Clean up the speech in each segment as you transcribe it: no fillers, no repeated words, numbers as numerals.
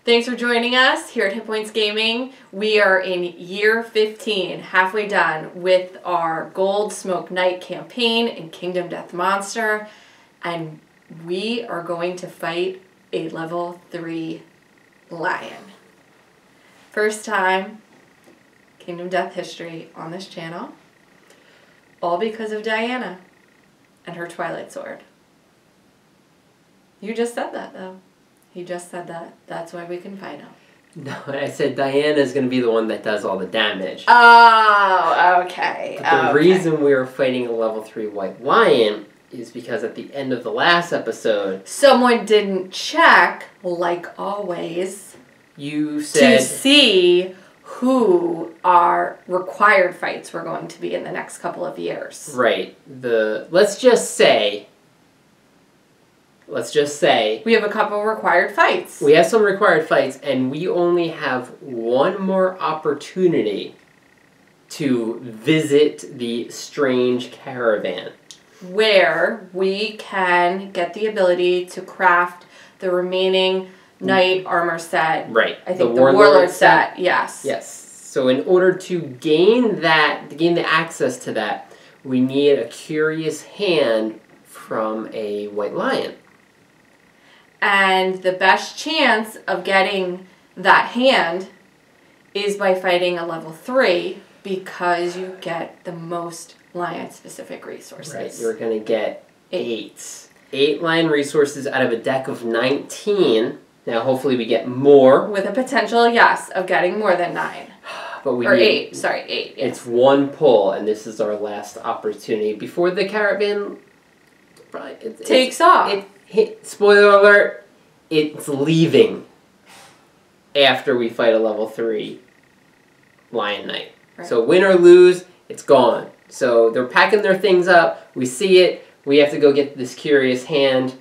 Thanks for joining us here at HitPointsGaming. We are in year 15, halfway done with our Gold Smoke Night campaign in Kingdom Death Monster, and we are going to fight a level 3 lion. First time Kingdom Death history on this channel, all because of Diana and her Twilight Sword. You just said that, though. He just said that. That's why we can fight him. No, I said Diana's going to be the one that does all the damage. Oh, okay. But the reason we were fighting a level 3 white lion is because at the end of the last episode... someone didn't check, like always, you said... to see who our required fights were going to be in the next couple of years. Right. Let's just say... we have a couple required fights. We have some required fights, and we only have one more opportunity to visit the strange caravan. Where we can get the ability to craft the remaining knight armor set. Right. I think the warlord set, yes. Yes. So in order to gain the access to that, we need a curious hand from a white lion. And the best chance of getting that hand is by fighting a level 3 because you get the most lion-specific resources. Right, you're going to get 8. 8 lion resources out of a deck of 19. Now, hopefully we get more. With a potential, yes, of getting more than 9. But we or need, 8, sorry, 8. Yes. It's one pull, and this is our last opportunity before the caravan takes off. Spoiler alert, it's leaving after we fight a level 3 lion knight. Right. So win or lose, it's gone. So they're packing their things up. We see it. We have to go get this curious hand.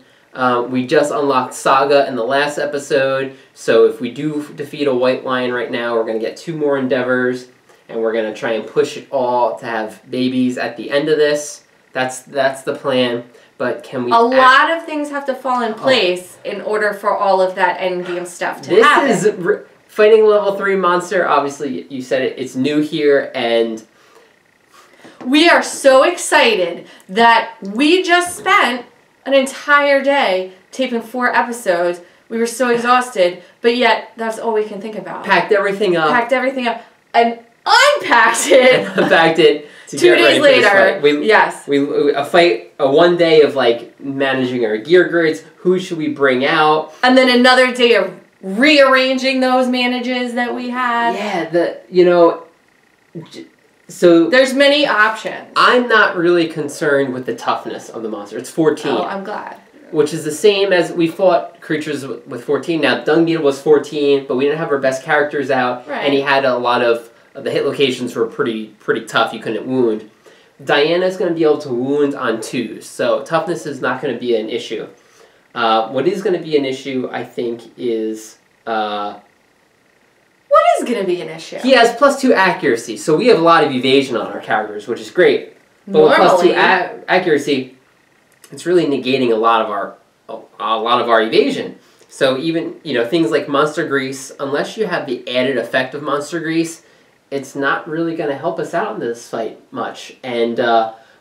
We just unlocked Saga in the last episode. So if we do defeat a white lion right now, we're going to get 2 more endeavors. And we're going to try and push it all to have babies at the end of this. That's the plan. But can we... a lot of things have to fall in place in order for all of that endgame stuff to happen. This is... fighting level 3 monster, obviously, you said it, it's new here, and... we are so excited that we just spent an entire day taping 4 episodes. We were so exhausted, but yet that's all we can think about. Packed everything up. Packed everything up. And unpacked it. And unpacked it. 2 days later. Yes. A 1 day of, like, managing our gear grids. Who should we bring out? And then another day of rearranging those manages that we had. Yeah, so... there's many options. I'm not really concerned with the toughness of the monster. It's 14. Oh, I'm glad. Which is the same as we fought creatures with 14. Now, Dung Beetle was 14, but we didn't have our best characters out. Right. And he had a lot of... the hit locations were pretty tough. You couldn't wound. Diana's going to be able to wound on 2s. So toughness is not going to be an issue. What is going to be an issue, I think, is... what is going to be an issue? He has +2 accuracy, so we have a lot of evasion on our characters, which is great. But with +2 accuracy, it's really negating a lot of our evasion. So even things like Monster Grease, unless you have the added effect of Monster Grease, it's not really going to help us out in this fight much. And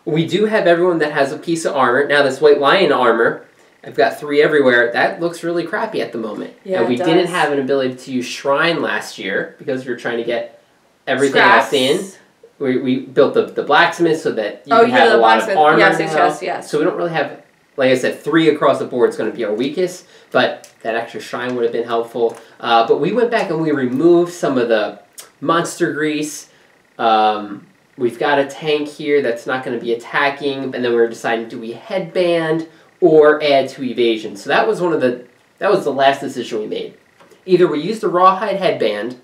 we do have everyone that has a piece of armor. Now this white lion armor, I've got 3 everywhere. That looks really crappy at the moment. Yeah, and we didn't have an ability to use Shrine last year because we were trying to get everything else in. We built the blacksmith so that you can have a lot of armor. Yes. So we don't really have, like I said, 3 across the board is going to be our weakest, but that extra Shrine would have been helpful. But we went back and we removed some of the Monster Grease. We've got a tank here that's not going to be attacking, and then we were deciding, do we headband or add to evasion? So that was that was the last decision we made. Either we used the rawhide headband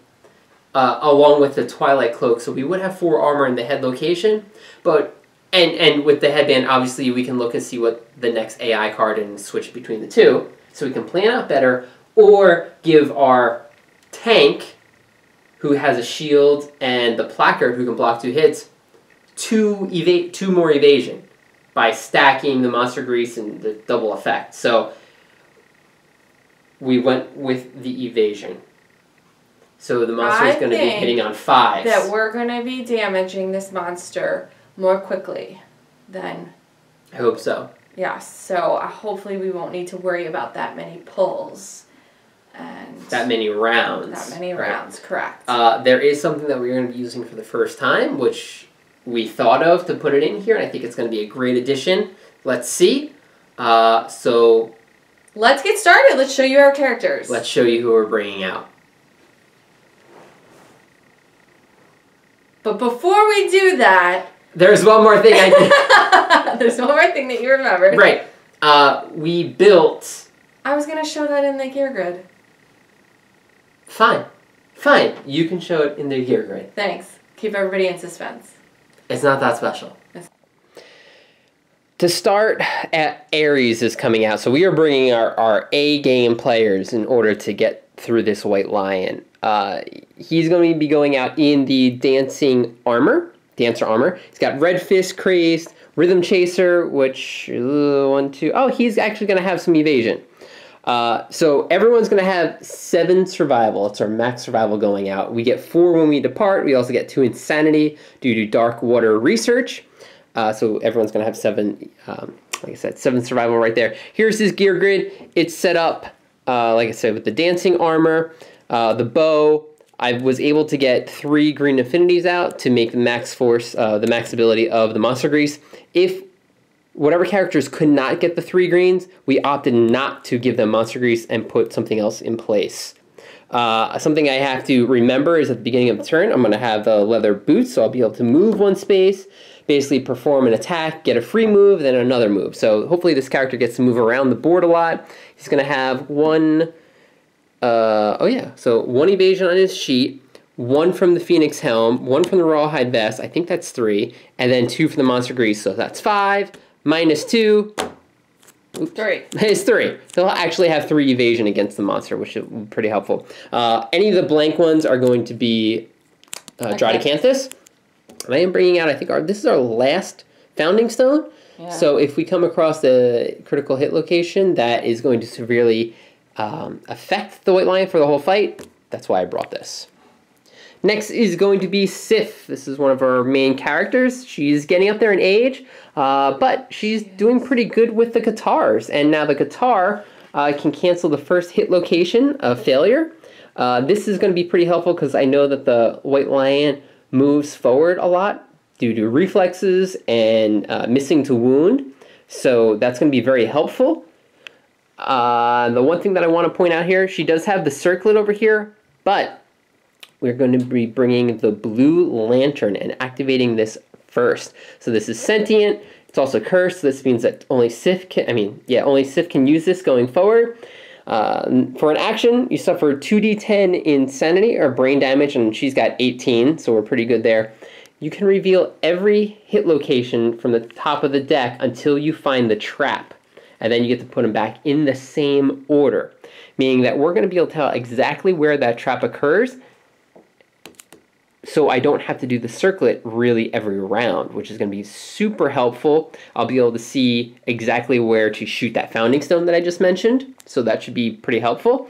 along with the twilight cloak, so we would have 4 armor in the head location, but and with the headband, obviously we can look and see what the next AI card and switch between the 2, so we can plan out better, or give our tank, who has a shield, and the placard, who can block 2 hits, 2 more evasion by stacking the Monster Grease and the double effect. So, we went with the evasion. So the monster is going to be hitting on 5s. That we're going to be damaging this monster more quickly than... I hope so. Yes, so hopefully we won't need to worry about that many pulls. And that many rounds. That many rounds, correct. There is something that we're going to be using for the first time, which we thought of to put it in here, and I think it's going to be a great addition. Let's see. So... let's get started. Let's show you our characters. Let's show you who we're bringing out. But before we do that... there's one more thing I did. There's one more thing that you remembered. Right. We built... I was going to show that in the gear grid. Fine. Fine. You can show it in the gear grid. Thanks. Keep everybody in suspense. It's not that special. To start, Ares is coming out. So we are bringing our A-game players in order to get through this White Lion. He's going to be going out in the Dancer armor. He's got Red Fist Crazed, Rhythm Chaser, which, 1, 2... oh, he's actually going to have some evasion. So everyone's going to have 7 survival. It's our max survival going out. We get 4 when we depart. We also get 2 insanity due to Dark Water Research. So everyone's going to have 7, like I said, 7 survival right there. Here's his gear grid. It's set up, like I said, with the dancing armor, the bow. I was able to get 3 green affinities out to make the max force, the max ability of the monster grease. If whatever characters could not get the 3 greens, we opted not to give them monster grease and put something else in place. Something I have to remember is at the beginning of the turn, I'm going to have the leather boots, so I'll be able to move 1 space, basically perform an attack, get a free move, then another move. So hopefully this character gets to move around the board a lot. He's going to have 1... so 1 evasion on his sheet, 1 from the Phoenix Helm, 1 from the Rawhide Vest, I think that's 3, and then 2 from the Monster Grease, so that's 5, minus 2, oops, 3. It's 3. So he'll actually have 3 evasion against the monster, which is pretty helpful. Any of the blank ones are going to be Dradocanthus. And I am bringing out, I think, this is our last Founding Stone. Yeah. So if we come across a critical hit location that is going to severely... affect the White Lion for the whole fight. That's why I brought this. Next is going to be Sif. This is one of our main characters. She's getting up there in age, but she's doing pretty good with the guitars. And now the guitar can cancel the first hit location of failure. This is going to be pretty helpful because I know that the White Lion moves forward a lot due to reflexes and missing to wound. So that's going to be very helpful. The one thing that I want to point out here, she does have the circlet over here, but we're going to be bringing the blue lantern and activating this first. So this is sentient. It's also cursed. So this means that only Sif can use this going forward. For an action, you suffer 2d10 insanity or brain damage, and she's got 18, so we're pretty good there. You can reveal every hit location from the top of the deck until you find the trap. And then you get to put them back in the same order, meaning that we're going to be able to tell exactly where that trap occurs, so I don't have to do the circlet really every round, which is going to be super helpful. I'll be able to see exactly where to shoot that Founding Stone that I just mentioned, so that should be pretty helpful.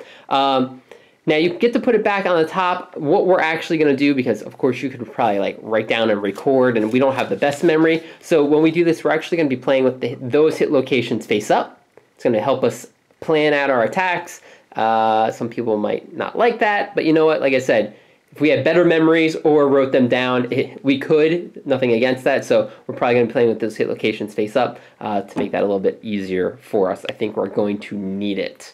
Now you get to put it back on the top. What we're actually going to do, because of course you could probably write down and record, and we don't have the best memory. So when we do this, we're actually going to be playing with those hit locations face up. It's going to help us plan out our attacks. Some people might not like that, but you know what? Like I said, if we had better memories or wrote them down, we could. Nothing against that. So we're probably going to be playing with those hit locations face up to make that a little bit easier for us. I think we're going to need it.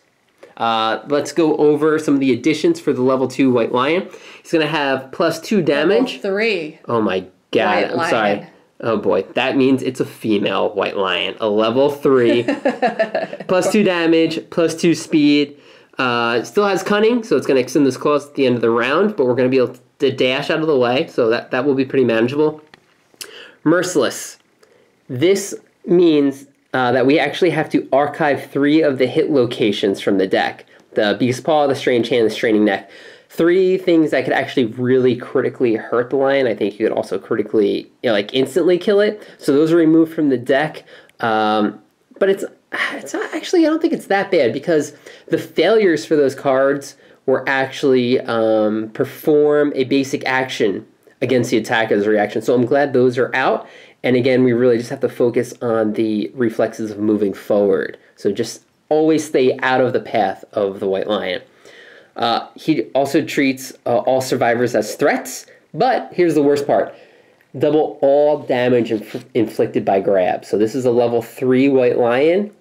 Let's go over some of the additions for the level 2 White Lion. He's going to have +2 damage. Level 3. Oh my god, White I'm Lion. sorry. Oh boy, that means it's a female White Lion. A level 3. +2 damage, +2 speed. It still has cunning, so it's going to extend this claws at the end of the round, but we're going to be able to dash out of the way, so that will be pretty manageable. Merciless. This means that we actually have to archive 3 of the hit locations from the deck. The Beast Paw, the Strange Hand, the Straining Neck. 3 things that could actually really critically hurt the lion. I think you could also critically, instantly kill it. So those are removed from the deck. But It's not actually, I don't think it's that bad because the failures for those cards were actually perform a basic action against the attacker's reaction. So I'm glad those are out. And again, we really just have to focus on the reflexes of moving forward. So just always stay out of the path of the White Lion. He also treats all survivors as threats, but here's the worst part. Double all damage inflicted by grab. So this is a level 3 White Lion.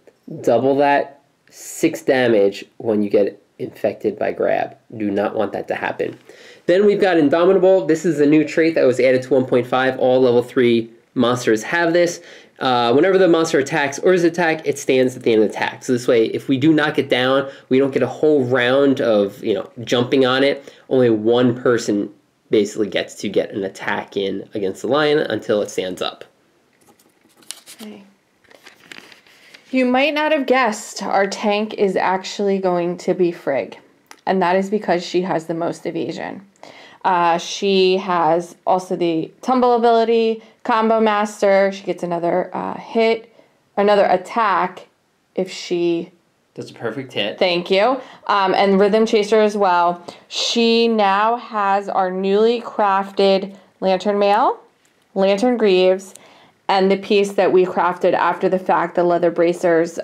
Double that, 6 damage when you get infected by grab. Do not want that to happen. Then we've got Indomitable. This is a new trait that was added to 1.5. All level 3 monsters have this. Whenever the monster attacks or is attacked, it stands at the end of the attack. So this way, if we do knock it down, we don't get a whole round of jumping on it. Only one person basically gets to get an attack in against the lion until it stands up. Okay. You might not have guessed our tank is actually going to be Frigg, and that is because she has the most evasion. She has also the tumble ability, combo master. She gets another another attack if she... That's a perfect hit. Thank you. And Rhythm Chaser as well. She now has our newly crafted Lantern Mail, Lantern Greaves, and the piece that we crafted after the fact, the leather bracers.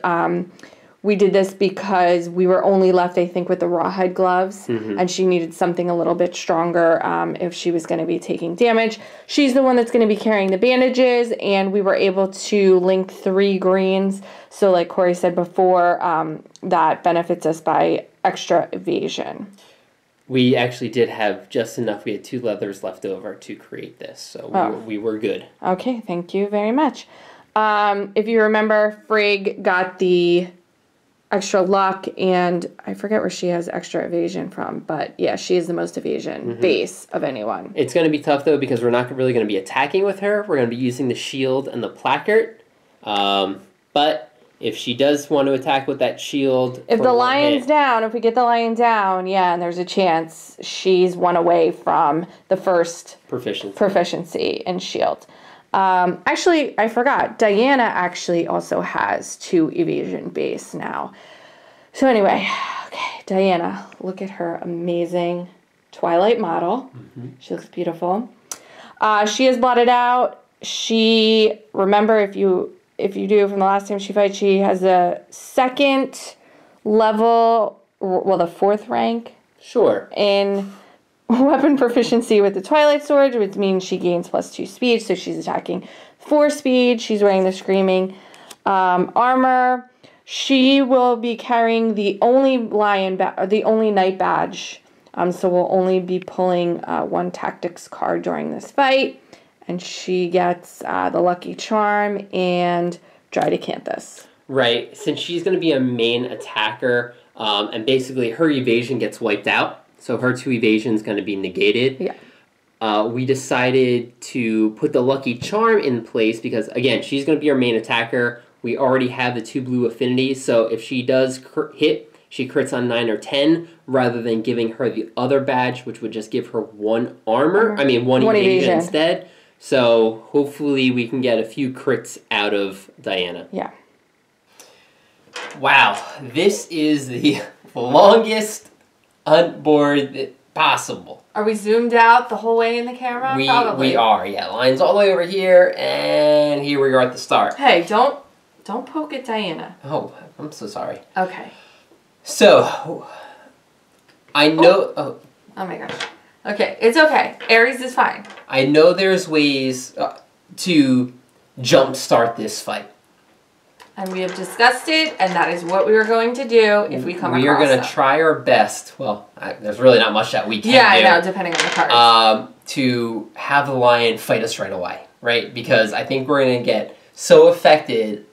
We did this because we were only left, I think, with the rawhide gloves, and she needed something a little bit stronger if she was going to be taking damage. She's the one that's going to be carrying the bandages, and we were able to link 3 greens. So like Corey said before, that benefits us by extra evasion. We actually did have just enough. We had 2 leathers left over to create this, so we were good. Okay, thank you very much. If you remember, Frigg got the extra luck, and I forget where she has extra evasion from, but yeah, she is the most evasion base of anyone. It's going to be tough, though, because we're not really going to be attacking with her. We're going to be using the shield and the placard. But if she does want to attack with that shield... If the lion's down, if we get the lion down, yeah, and there's a chance she's 1 away from the first proficiency in shield. Actually, I forgot. Diana actually also has 2 evasion base now. So anyway, okay, Diana, look at her amazing Twilight model. She looks beautiful. She is blotted out. She, remember, if you do from the last time she fights, she has a 2nd level, well, the 4th rank. Sure. In weapon proficiency with the Twilight Sword, which means she gains +2 speed, so she's attacking 4 speed. She's wearing the Screaming armor. She will be carrying the only Knight badge, so we'll only be pulling 1 Tactics card during this fight, and she gets the Lucky Charm and Drydacanthus. Right, since she's going to be a main attacker, and basically her evasion gets wiped out. So her 2 evasion is going to be negated. Yeah. We decided to put the Lucky Charm in place because, again, she's going to be our main attacker. We already have the 2 blue affinities, so if she does hit, she crits on 9 or 10, rather than giving her the other badge, which would just give her 1 armor. I mean, 1 evasion instead. So hopefully we can get a few crits out of Diana. Yeah. Wow, this is the longest hunt board possible. Are we zoomed out the whole way in the camera? We are, yeah. Line's all the way over here, and here we are at the start. Hey, don't poke at Diana. Oh, I'm so sorry. Okay. So, I know... Oh my gosh. Okay, it's okay. Ares is fine. I know there's ways to jumpstart this fight. And we have discussed it, and that is what we are going to do if we come across We are going to try our best. Well, there's really not much that we can do. Yeah, I know, depending on the cards. To have the lion fight us right away, right? Because I think we're going to get so affected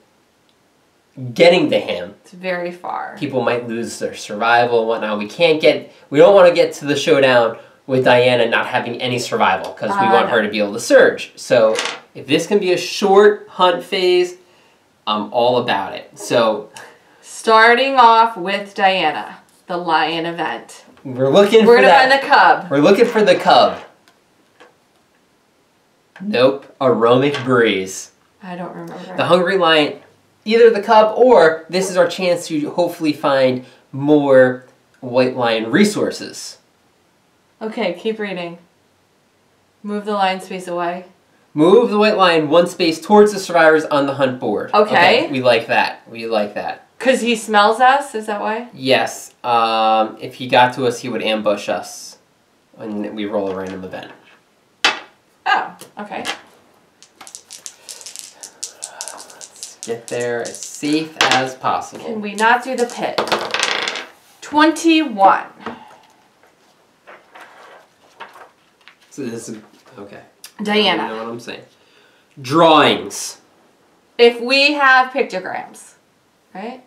getting to him. It's very far. People might lose their survival and whatnot. We don't want to get to the showdown with Diana not having any survival because we want her to be able to surge. So if this can be a short hunt phase, I'm all about it. So, starting off with Diana, the lion event. We're gonna find the cub. We're looking for the cub. Nope, Aromatic Breeze. I don't remember. The Hungry Lion either the cub or this is our chance to hopefully find more White Lion resources. Okay, keep reading. Move the lion space away. Move the White Lion 1 space towards the survivors on the hunt board. Okay. We like that. We like that. Because he smells us? Is that why? Yes. If he got to us, he would ambush us when we roll a random event. Oh, okay. Let's get there as safe as possible. Can we not do the pit? 21. So this is... Okay. Diana. You know what I'm saying. Drawings. If we have pictograms, right?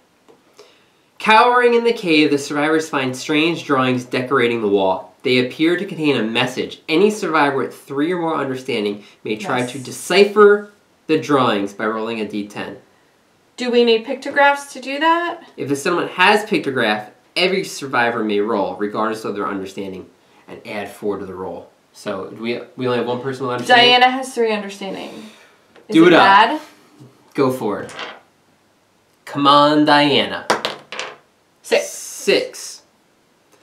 Cowering in the cave, the survivors find strange drawings decorating the wall. They appear to contain a message. Any survivor with 3 or more understanding may try to decipher the drawings by rolling a d10. Do we need pictographs to do that? If the settlement has pictograph, every survivor may roll, regardless of their understanding, and add 4 to the roll. So we only have 1 person with understanding? Diana has 3 understanding. Is do it bad? Up. Go for it. Come on, Diana. 6. 6.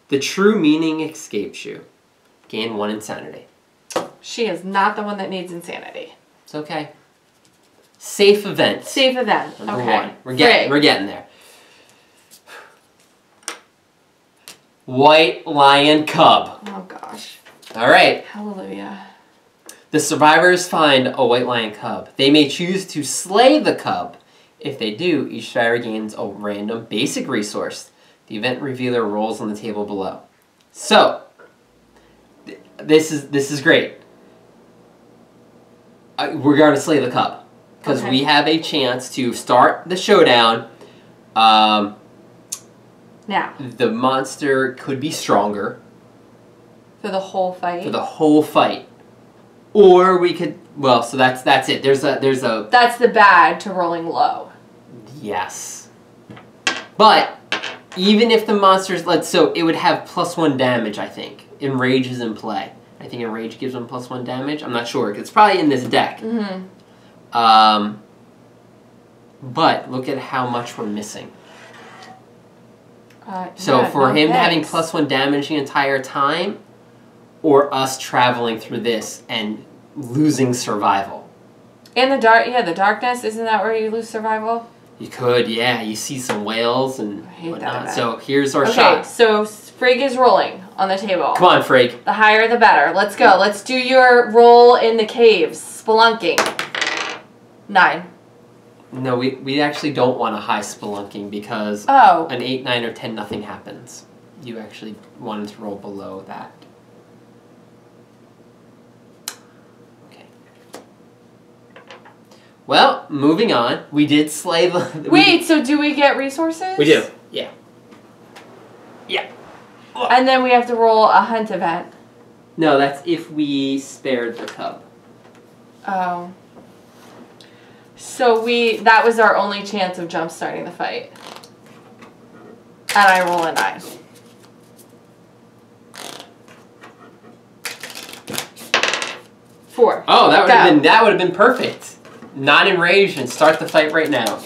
The true meaning escapes you. Gain 1 insanity. She is not the one that needs insanity. It's okay. Safe event. Safe event. Number okay. 1. We're getting there. White Lion Cub. Oh gosh. All right. Hallelujah. The survivors find a White Lion Cub. They may choose to slay the cub. If they do, each survivor gains a random basic resource. The event revealer rolls on the table below. So, this is great. We're going to slay the cub. Because we have a chance to start the showdown. Now. The monster could be stronger. For the whole fight? For the whole fight. Or we could... Well, so that's it. There's a... That's the bad to rolling low. Yes. But... Even if the monsters, so it would have +1 damage, I think. Enrage is in play. I think Enrage gives them +1 damage. I'm not sure. It's probably in this deck. Mm-hmm. But look at how much we're missing. So for him having +1 damage the entire time, or us traveling through this and losing survival. In the the darkness, isn't that where you lose survival? You could, yeah. You see some whales and whatnot. So here's our shot. Okay, so Frigg is rolling on the table. Come on, Frigg. The higher the better. Let's go. Let's do your roll in the caves. Spelunking. 9. No, we actually don't want a high spelunking because an 8, 9, or 10, nothing happens. You actually wanted to roll below that. Well, moving on. We did slay the... Wait, so do we get resources? We do, yeah. Yeah. And then we have to roll a hunt event. No, that's if we spared the cub. Oh. So that was our only chance of jump starting the fight. And I roll a 9. Four. Oh, that would have been perfect. Not enraged and start the fight right now.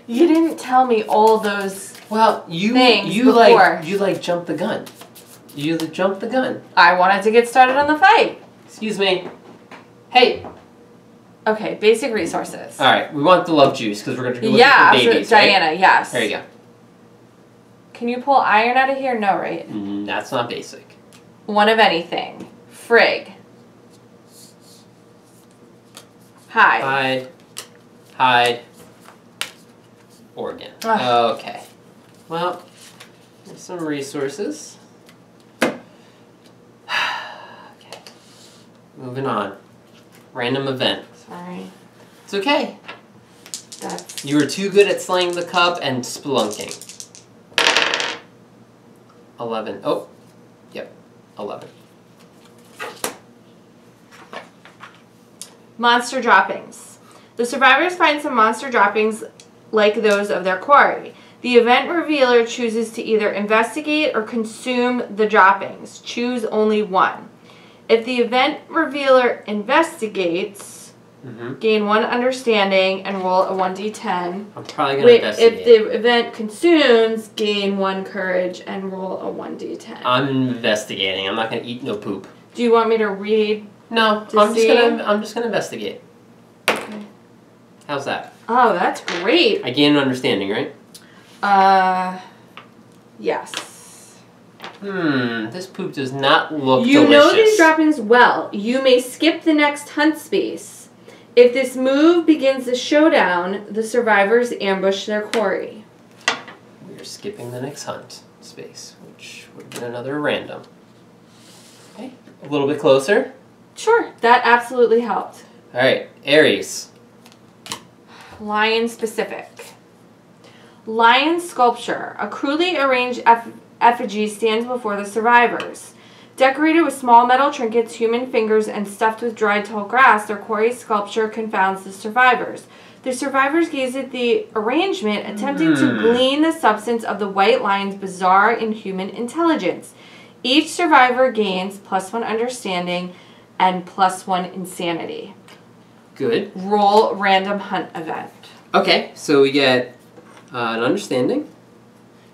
You didn't tell me all those things before. You jump the gun. You jump the gun. I wanted to get started on the fight. Excuse me. Hey. Okay, basic resources. All right, we want the love juice because we're going to go look for babies, Diana, right? yes. There you go. Can you pull iron out of here? No, right? That's not basic. One of anything. Frigg. Hide. Organ. Okay. Well, there's some resources. Okay. Moving on. Random event. Sorry. It's okay. You were too good at slaying the cub and spelunking. 11. Oh. Yep. 11. Monster droppings. The survivors find some monster droppings like those of their quarry. The event revealer chooses to either investigate or consume the droppings. Choose only one. If the event revealer investigates, gain 1 understanding, and roll a 1d10. I'm probably going to investigate. If the event consumes, gain 1 courage and roll a 1d10. I'm investigating. I'm not going to eat no poop. Do you want me to read? No, I'm just gonna investigate. Okay. How's that? Oh, that's great. I gain an understanding, right? Yes. This poop does not look You delicious. know these droppings well. You may skip the next hunt space. If this move begins the showdown, the survivors ambush their quarry. We're skipping the next hunt space, which would have been another random. Okay, a little bit closer. Sure, that absolutely helped. All right, Aries. Lion specific. Lion sculpture. A crudely arranged effigy stands before the survivors. Decorated with small metal trinkets, human fingers, and stuffed with dried tall grass, their quarry sculpture confounds the survivors. The survivors gaze at the arrangement, attempting to glean the substance of the white lion's bizarre inhuman intelligence. Each survivor gains +1 understanding and +1 insanity. Good. Roll random hunt event. Okay, so we get an understanding.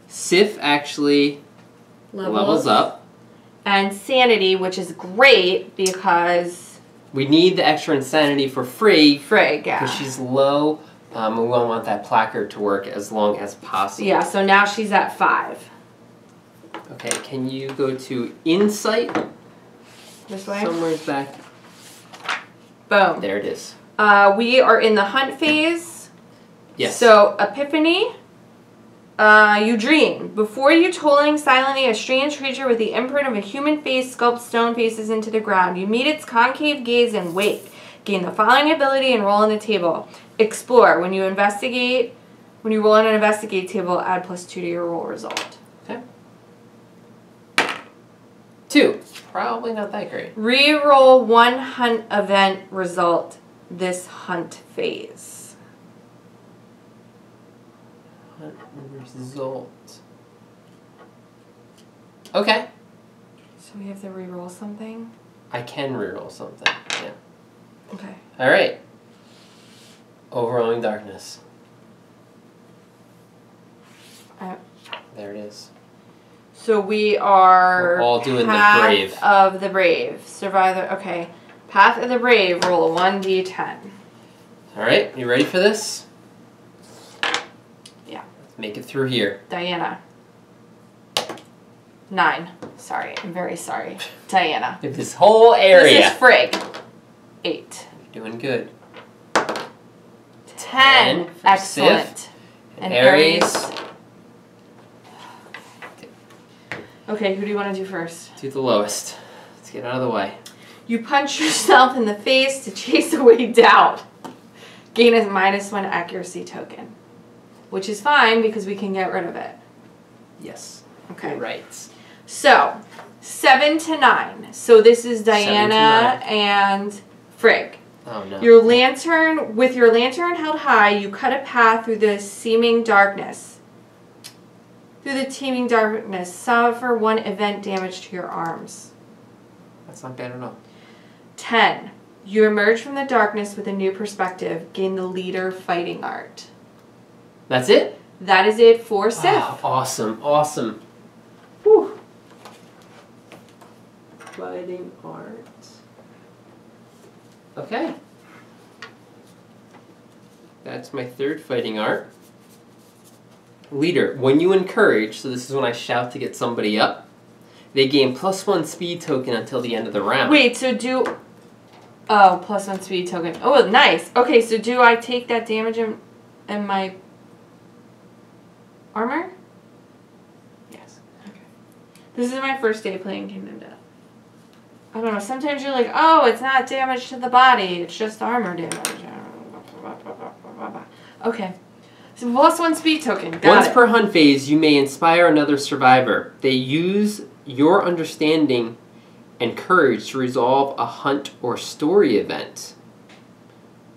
Sif actually levels up. And sanity, which is great because... We need the extra insanity for Frigg. Frigg, yeah. Because she's low. We won't want that placard to work as long as possible. Yeah, so now she's at 5. Okay, can you go to Insight? This way? Somewhere back. Boom. There it is. We are in the hunt phase. Yes. So, Epiphany, you dream. Before you, tolling silently, a strange creature with the imprint of a human face sculpts stone faces into the ground. You meet its concave gaze and wake. Gain the following ability and roll on the table. Explore. When you roll on an investigate table, add +2 to your roll result. Okay. 2. Probably not that great. Reroll 1 hunt event result this hunt phase. Hunt result. Okay. So we have to reroll something? I can reroll something. Yeah. Okay. All right. Overwhelming darkness. There it is. So we are... We're all doing the brave. Path of the Brave. Survivor. Okay. Path of the Brave. Roll a 1d10. All right. You ready for this? Yeah. Let's make it through here. Diana. 9. Sorry. I'm very sorry. Diana. This whole area. This is Frigg. 8. You're doing good. 10. Excellent. Sif. And Aries. Okay, who do you want to do first? Do the lowest. Let's get out of the way. You punch yourself in the face to chase away doubt. Gain a -1 accuracy token. Which is fine because we can get rid of it. Yes. Okay. You're right. So, 7 to 9. So this is Diana and Frigg. Oh no. With your lantern held high, you cut a path through the seeming darkness. Through the teeming darkness, suffer 1 event damage to your arms. That's not bad at all. 10. You emerge from the darkness with a new perspective. Gain the leader fighting art. That's it? That is it for Sif. Oh, awesome, awesome. Whew. Fighting art. Okay. That's my 3rd fighting art. Leader, when you encourage, so this is when I shout to get somebody up, they gain +1 speed token until the end of the round. Wait, so do... Oh, +1 speed token. Oh, nice. Okay, so do I take that damage in my armor? Yes. Okay. This is my first day playing Kingdom Death. I don't know, sometimes you're like, oh, it's not damage to the body, it's just armor damage. Okay. So +1 speed token. Once per hunt phase, you may inspire another survivor. They use your understanding and courage to resolve a hunt or story event.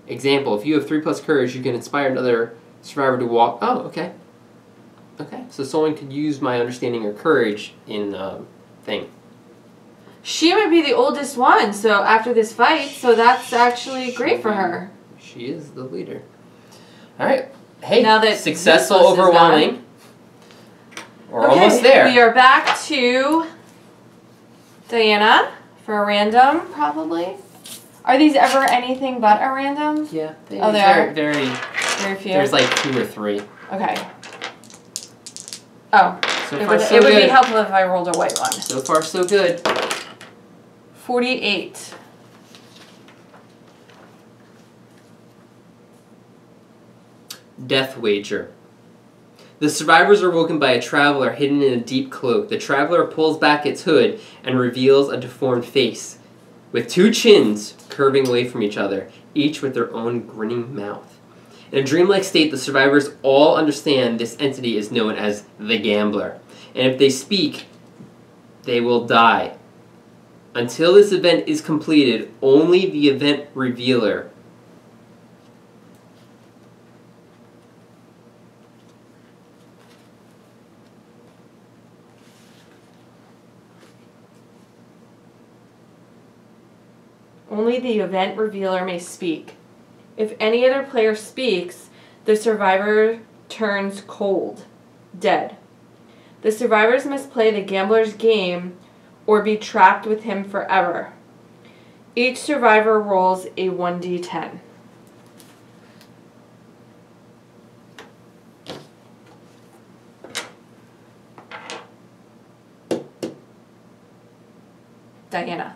Example, if you have 3+ courage, you can inspire another survivor to walk... Oh, okay. Okay, so someone could use my understanding or courage in thing. She might be the oldest one, so after this fight, so that's actually great for her. She is the leader. All right. Hey, now that successful, overwhelming. We're almost there. We are back to Diana for a random, probably. Are these ever anything but a random? Yeah. They are? Very few? There's like 2 or 3. Okay. Oh. So far, so it good. would be helpful if I rolled a white one. So far, so good. 48. Death wager. The survivors are woken by a traveler hidden in a deep cloak. The traveler pulls back its hood and reveals a deformed face, with 2 chins curving away from each other, each with their own grinning mouth. In a dreamlike state, the survivors all understand this entity is known as the Gambler, and if they speak, they will die. Until this event is completed, only the event revealer Only the event revealer may speak. If any other player speaks, the survivor turns cold, dead. The survivors must play the gambler's game or be trapped with him forever. Each survivor rolls a 1d10. Diana.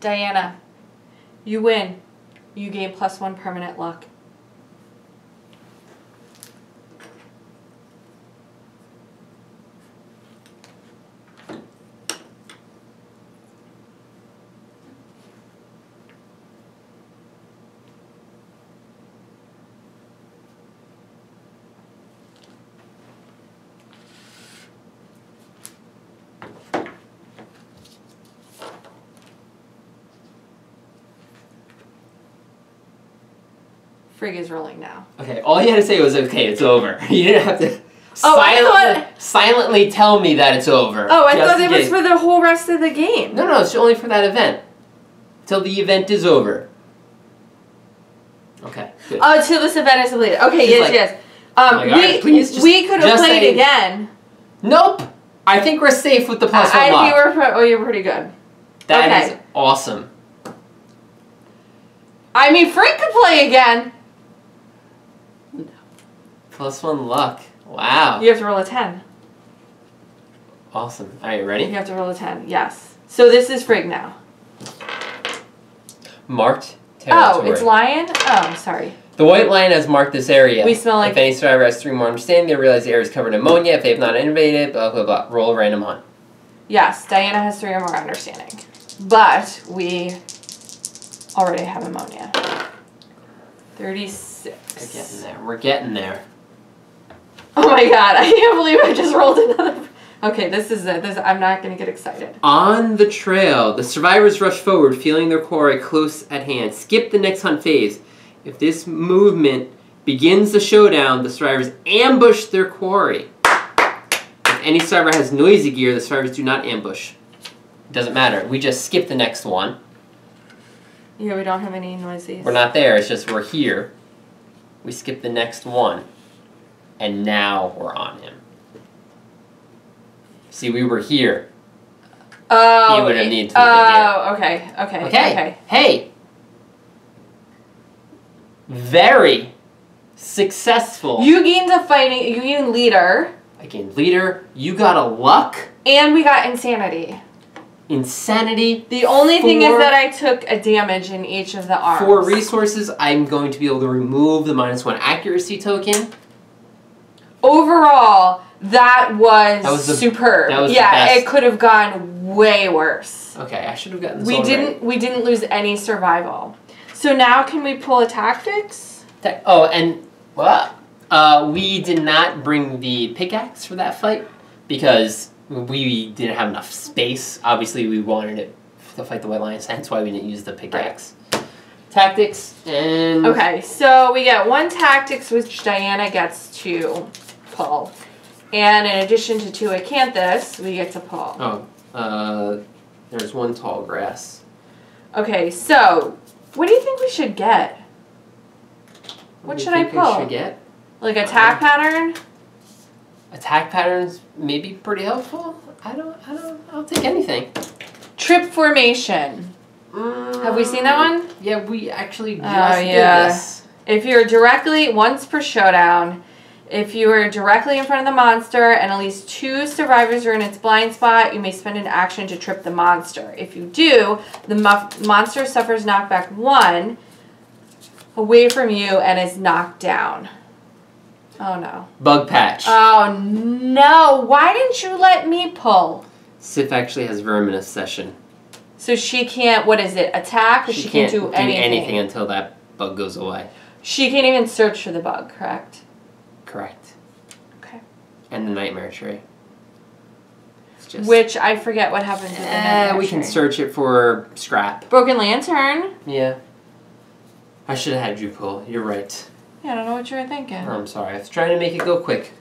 Diana, you win. You gain +1 permanent luck. Frig is rolling now. Okay, all you had to say was, okay, it's over. You didn't have to silently tell me that it's over. Oh, I thought it was for the whole rest of the game. No, it's only for that event. Till the event is over. Okay, good. Oh, till this event is completed. Okay, yes. We could have played again. Nope! I think we're safe with the +1 luck. I think you're pretty good. That is awesome. I mean, Frig could play again. +1 luck. Wow. You have to roll a 10. Awesome. Alright, ready? You have to roll a 10, yes. So this is Frig now. Marked territory. Oh, it's lion? Oh, sorry. The white lion has marked this area. We smell like... If any survivor has 3 more understanding, they realize the area is covered in ammonia. If they have not innovated, blah, blah, blah. Roll a random hunt. Yes, Diana has 3 or more understanding. But we already have ammonia. 36. We're getting there. We're getting there. Oh my god, I can't believe I just rolled another... Okay, this is it. I'm not going to get excited. On the trail, the survivors rush forward, feeling their quarry close at hand. Skip the next hunt phase. If this movement begins the showdown, the survivors ambush their quarry. If any survivor has noisy gear, the survivors do not ambush. It doesn't matter. We just skip the next one. Yeah, we don't have any noises. We're not there. It's just we're here. We skip the next one. And now we're on him. See, we were here. Oh. He would have needed to have been here. Okay. Hey. Very successful. You gained you gained leader. I gained leader. You got a luck. And we got insanity. Insanity. The only thing is that I took a damage in each of the arms. 4 resources. I'm going to be able to remove the -1 accuracy token. Overall, That was superb. That was the yeah, best. it could have gone way worse. Okay, I should have gotten this We didn't lose any survival. So now can we pull a tactics? Oh, and we did not bring the pickaxe for that fight because we didn't have enough space. Obviously, we wanted it to fight the White Lions. That's why we didn't use the pickaxe. Right. Tactics and... Okay, so we get 1 tactics, which Diana gets to pull. And in addition to 2 acanthus, we get to pull. Oh, there's 1 tall grass. Okay, so what do you think we should get? What should I pull? We should get? Like attack pattern? Attack patterns may be pretty helpful. I'll take anything. Trip formation. Have we seen that one? Yeah, we actually just did this. If you're directly, once per showdown, if you are directly in front of the monster and at least 2 survivors are in its blind spot, you may spend an action to trip the monster. If you do, the monster suffers knockback 1 away from you and is knocked down. Oh no. Bug patch. Oh no. Why didn't you let me pull? Sif actually has vermin session. So she can't, what is it, attack? Or she can't do anything until that bug goes away. She can't even search for the bug, correct? Correct. Okay. And the nightmare tree. Which I forget what happens with the nightmare tree. We can search it for scrap. Broken lantern? Yeah. I should have had you pull. You're right. Yeah, I don't know what you were thinking. Oh, I'm sorry. I was trying to make it go quick.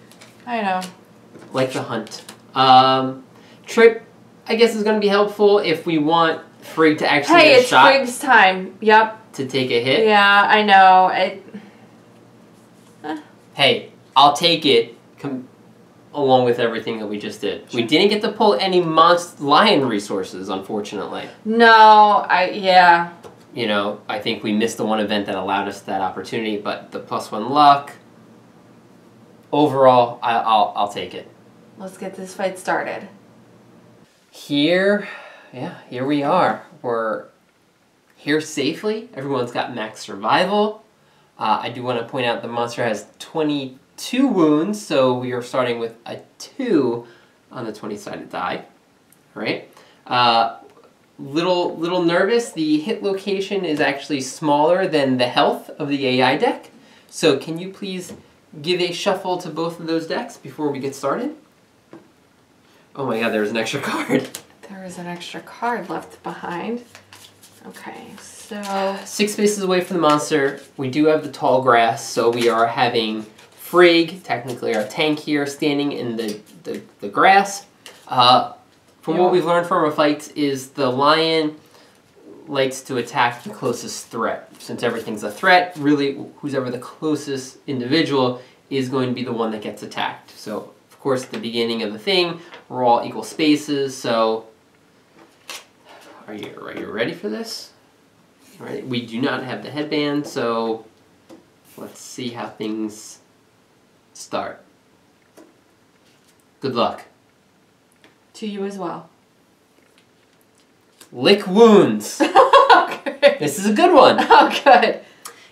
I know. Like the hunt. Trip, I guess, is going to be helpful if we want Frigg to actually get a shot. Hey, it's Frigg's time. Yep. To take a hit. Yeah, I know. Hey, I'll take it along with everything that we just did. Sure. We didn't get to pull any lion resources, unfortunately. No, yeah. You know, I think we missed the one event that allowed us that opportunity, but the +1 luck, overall, I'll take it. Let's get this fight started. Here we are. We're here safely. Everyone's got max survival. I do want to point out the monster has 22 wounds, so we are starting with a 2 on the 20-sided die. All right. Little nervous. The hit location is actually smaller than the health of the AI deck. So can you please give a shuffle to both of those decks before we get started? Oh my god, there's an extra card. There is an extra card left behind. Okay, so... 6 spaces away from the monster. We do have the tall grass, so we are having Frigg, technically our tank here, standing in the grass. From what we've learned from our fights is the lion likes to attack the closest threat. Since everything's a threat, really, who's ever the closest individual is going to be the one that gets attacked. So, of course, at the beginning of the thing, we're all equal spaces, so... Are you ready for this? All right. We do not have the headband, so let's see how things start. Good luck. To you as well. Lick wounds. Okay. This is a good one. Oh, good.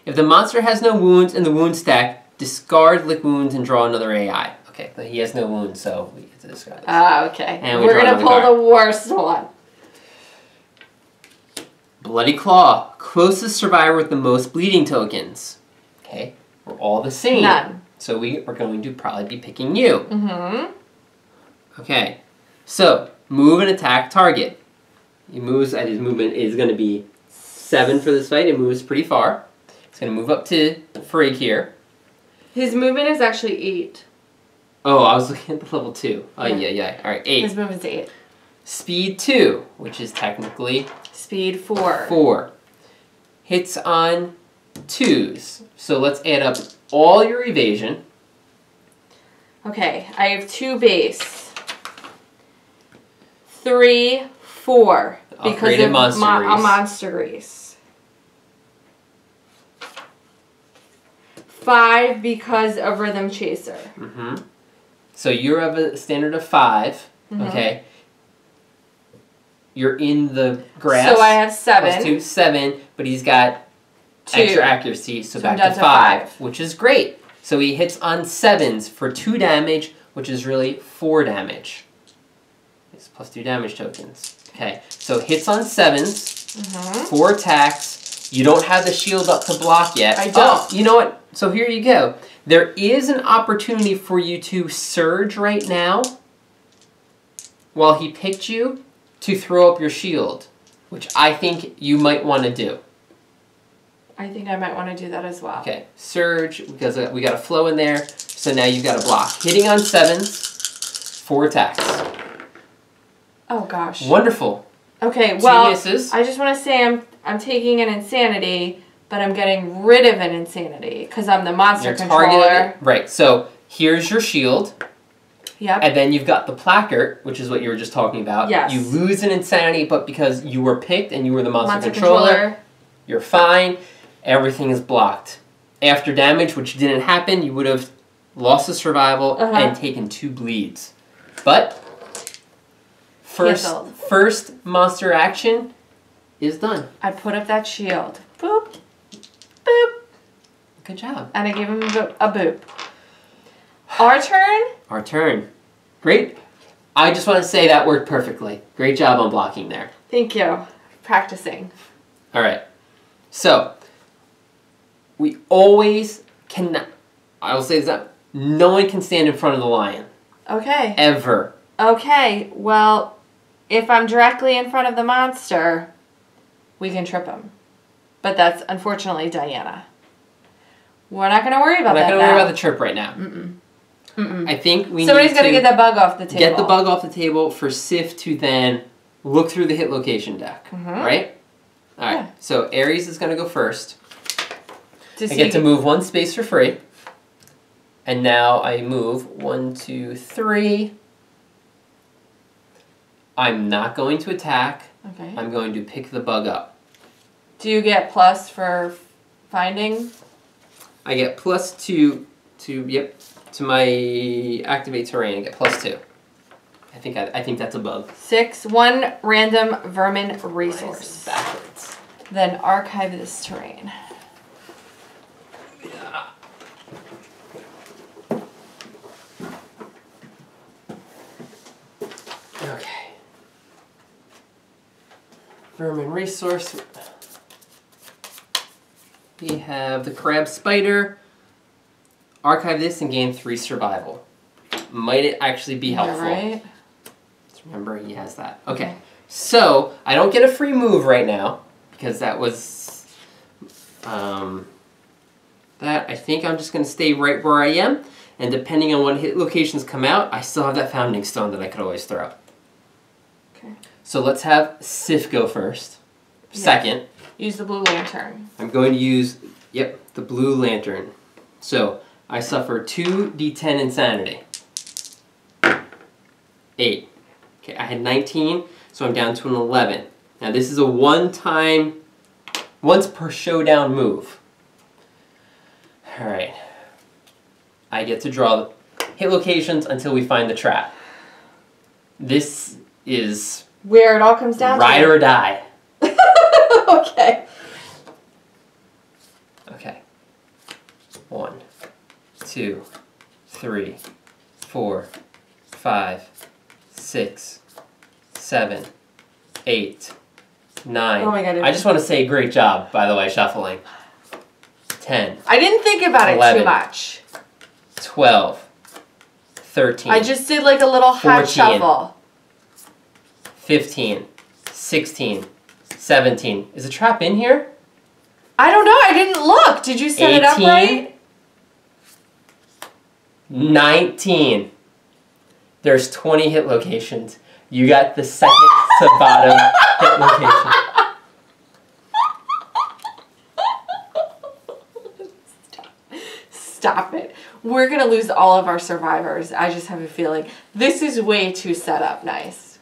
If the monster has no wounds in the wound stack, discard lick wounds and draw another AI. Okay, but he has no wounds, so we get to discard this. Ah, okay. And we're going to pull the worst one. Bloody Claw. Closest survivor with the most bleeding tokens. Okay, we're all the same. None. So we are going to probably be picking you. Mm-hmm. Okay, so move and attack target. He moves, his movement is going to be 7 for this fight. It moves pretty far. It's going to move up to Frigg here. His movement is actually 8. Oh, I was looking at the level 2. Oh, yeah. All right, 8. His movement's 8. Speed 2, which is technically... Speed 4. 4. Hits on 2s. So let's add up all your evasion. Okay, I have 2 base. 3, 4. Because of monster grease. 5 because of rhythm chaser. Mm-hmm. So you have a standard of 5. Mm-hmm. Okay. You're in the grass. So I have 7. Plus 2, 7, but he's got 2. Extra accuracy, so back to 5, which is great. So he hits on 7s for 2 damage which is really 4 damage. It's +2 damage tokens. Okay, so hits on 7s, 4 attacks. You don't have the shield up to block yet. I don't. Oh, you know what? So here you go. There is an opportunity for you to surge right now while he picked you to throw up your shield, which I think you might want to do. I think I might want to do that as well. Okay, surge, because we got a flow in there, so now you've got a block. Hitting on 7s, 4 attacks. Oh gosh. Wonderful. Okay, well, 2 misses. I just want to say I'm taking an insanity, but I'm getting rid of an insanity because I'm the monster controller. Right, so here's your shield. Yep. And then you've got the placard, which is what you were just talking about. Yes. You lose an insanity, but because you were picked and you were the monster controller, you're fine. Everything is blocked. After damage, which didn't happen, you would have lost a survival and taken 2 bleeds. But first monster action is done. I put up that shield. Boop. Boop. Good job. And I gave him a boop. Our turn? Our turn. Great. I just want to say that worked perfectly. Great job on blocking there. Thank you. Practicing. All right. So, we always cannot, I will say this, no one can stand in front of the lion. Okay. Ever. Okay, well, if I'm directly in front of the monster, we can trip him. But that's unfortunately Diana. We're not going to worry about that now. We're not going to worry about the trip right now. I think somebody's got to get that bug off the table. Get the bug off the table for Sif to then look through the hit location deck. Right? All right. Yeah. So Ares is going to go first. I get to move 1 space for free. And now I move 1, 2, 3. I'm not going to attack. Okay. I'm going to pick the bug up. Do you get plus for finding? I get +2 to my activate terrain. I get +2. I think that's a bug. 6, 1 random vermin resource. Backwards. Then archive this terrain. Yeah. Okay. Vermin resource. We have the crab spider. Archive this and gain 3 survival. Might it actually be helpful? Right. Let's remember he has that. Okay. So I don't get a free move right now because that was that. I think I'm just going to stay right where I am, and depending on what hit locations come out, I still have that founding stone that I could always throw. Okay. So let's have Sif go first. Yes. Second. Use the blue lantern. I'm going to use, the blue lantern. So I suffer 2d10 insanity. 8. Okay, I had 19, so I'm down to an 11. Now this is a once per showdown move. Alright. I get to draw hit locations until we find the trap. This is where it all comes down to. Ride or die. Okay. Okay. 1, 2, 3, 4, 5, 6, 7, 8, 9. Oh my God. I just want to say great job, by the way, shuffling. 10. I didn't think about 11, it too much. 12, 13. I just did like a little hot 14, shuffle. 15, 16, 17. Is a trap in here? I don't know. I didn't look. Did you set 18, it up right? 19. There's 20 hit locations. You got the second to bottom hit location. Stop it. We're going to lose all of our survivors. I just have a feeling. This is way too set up nice.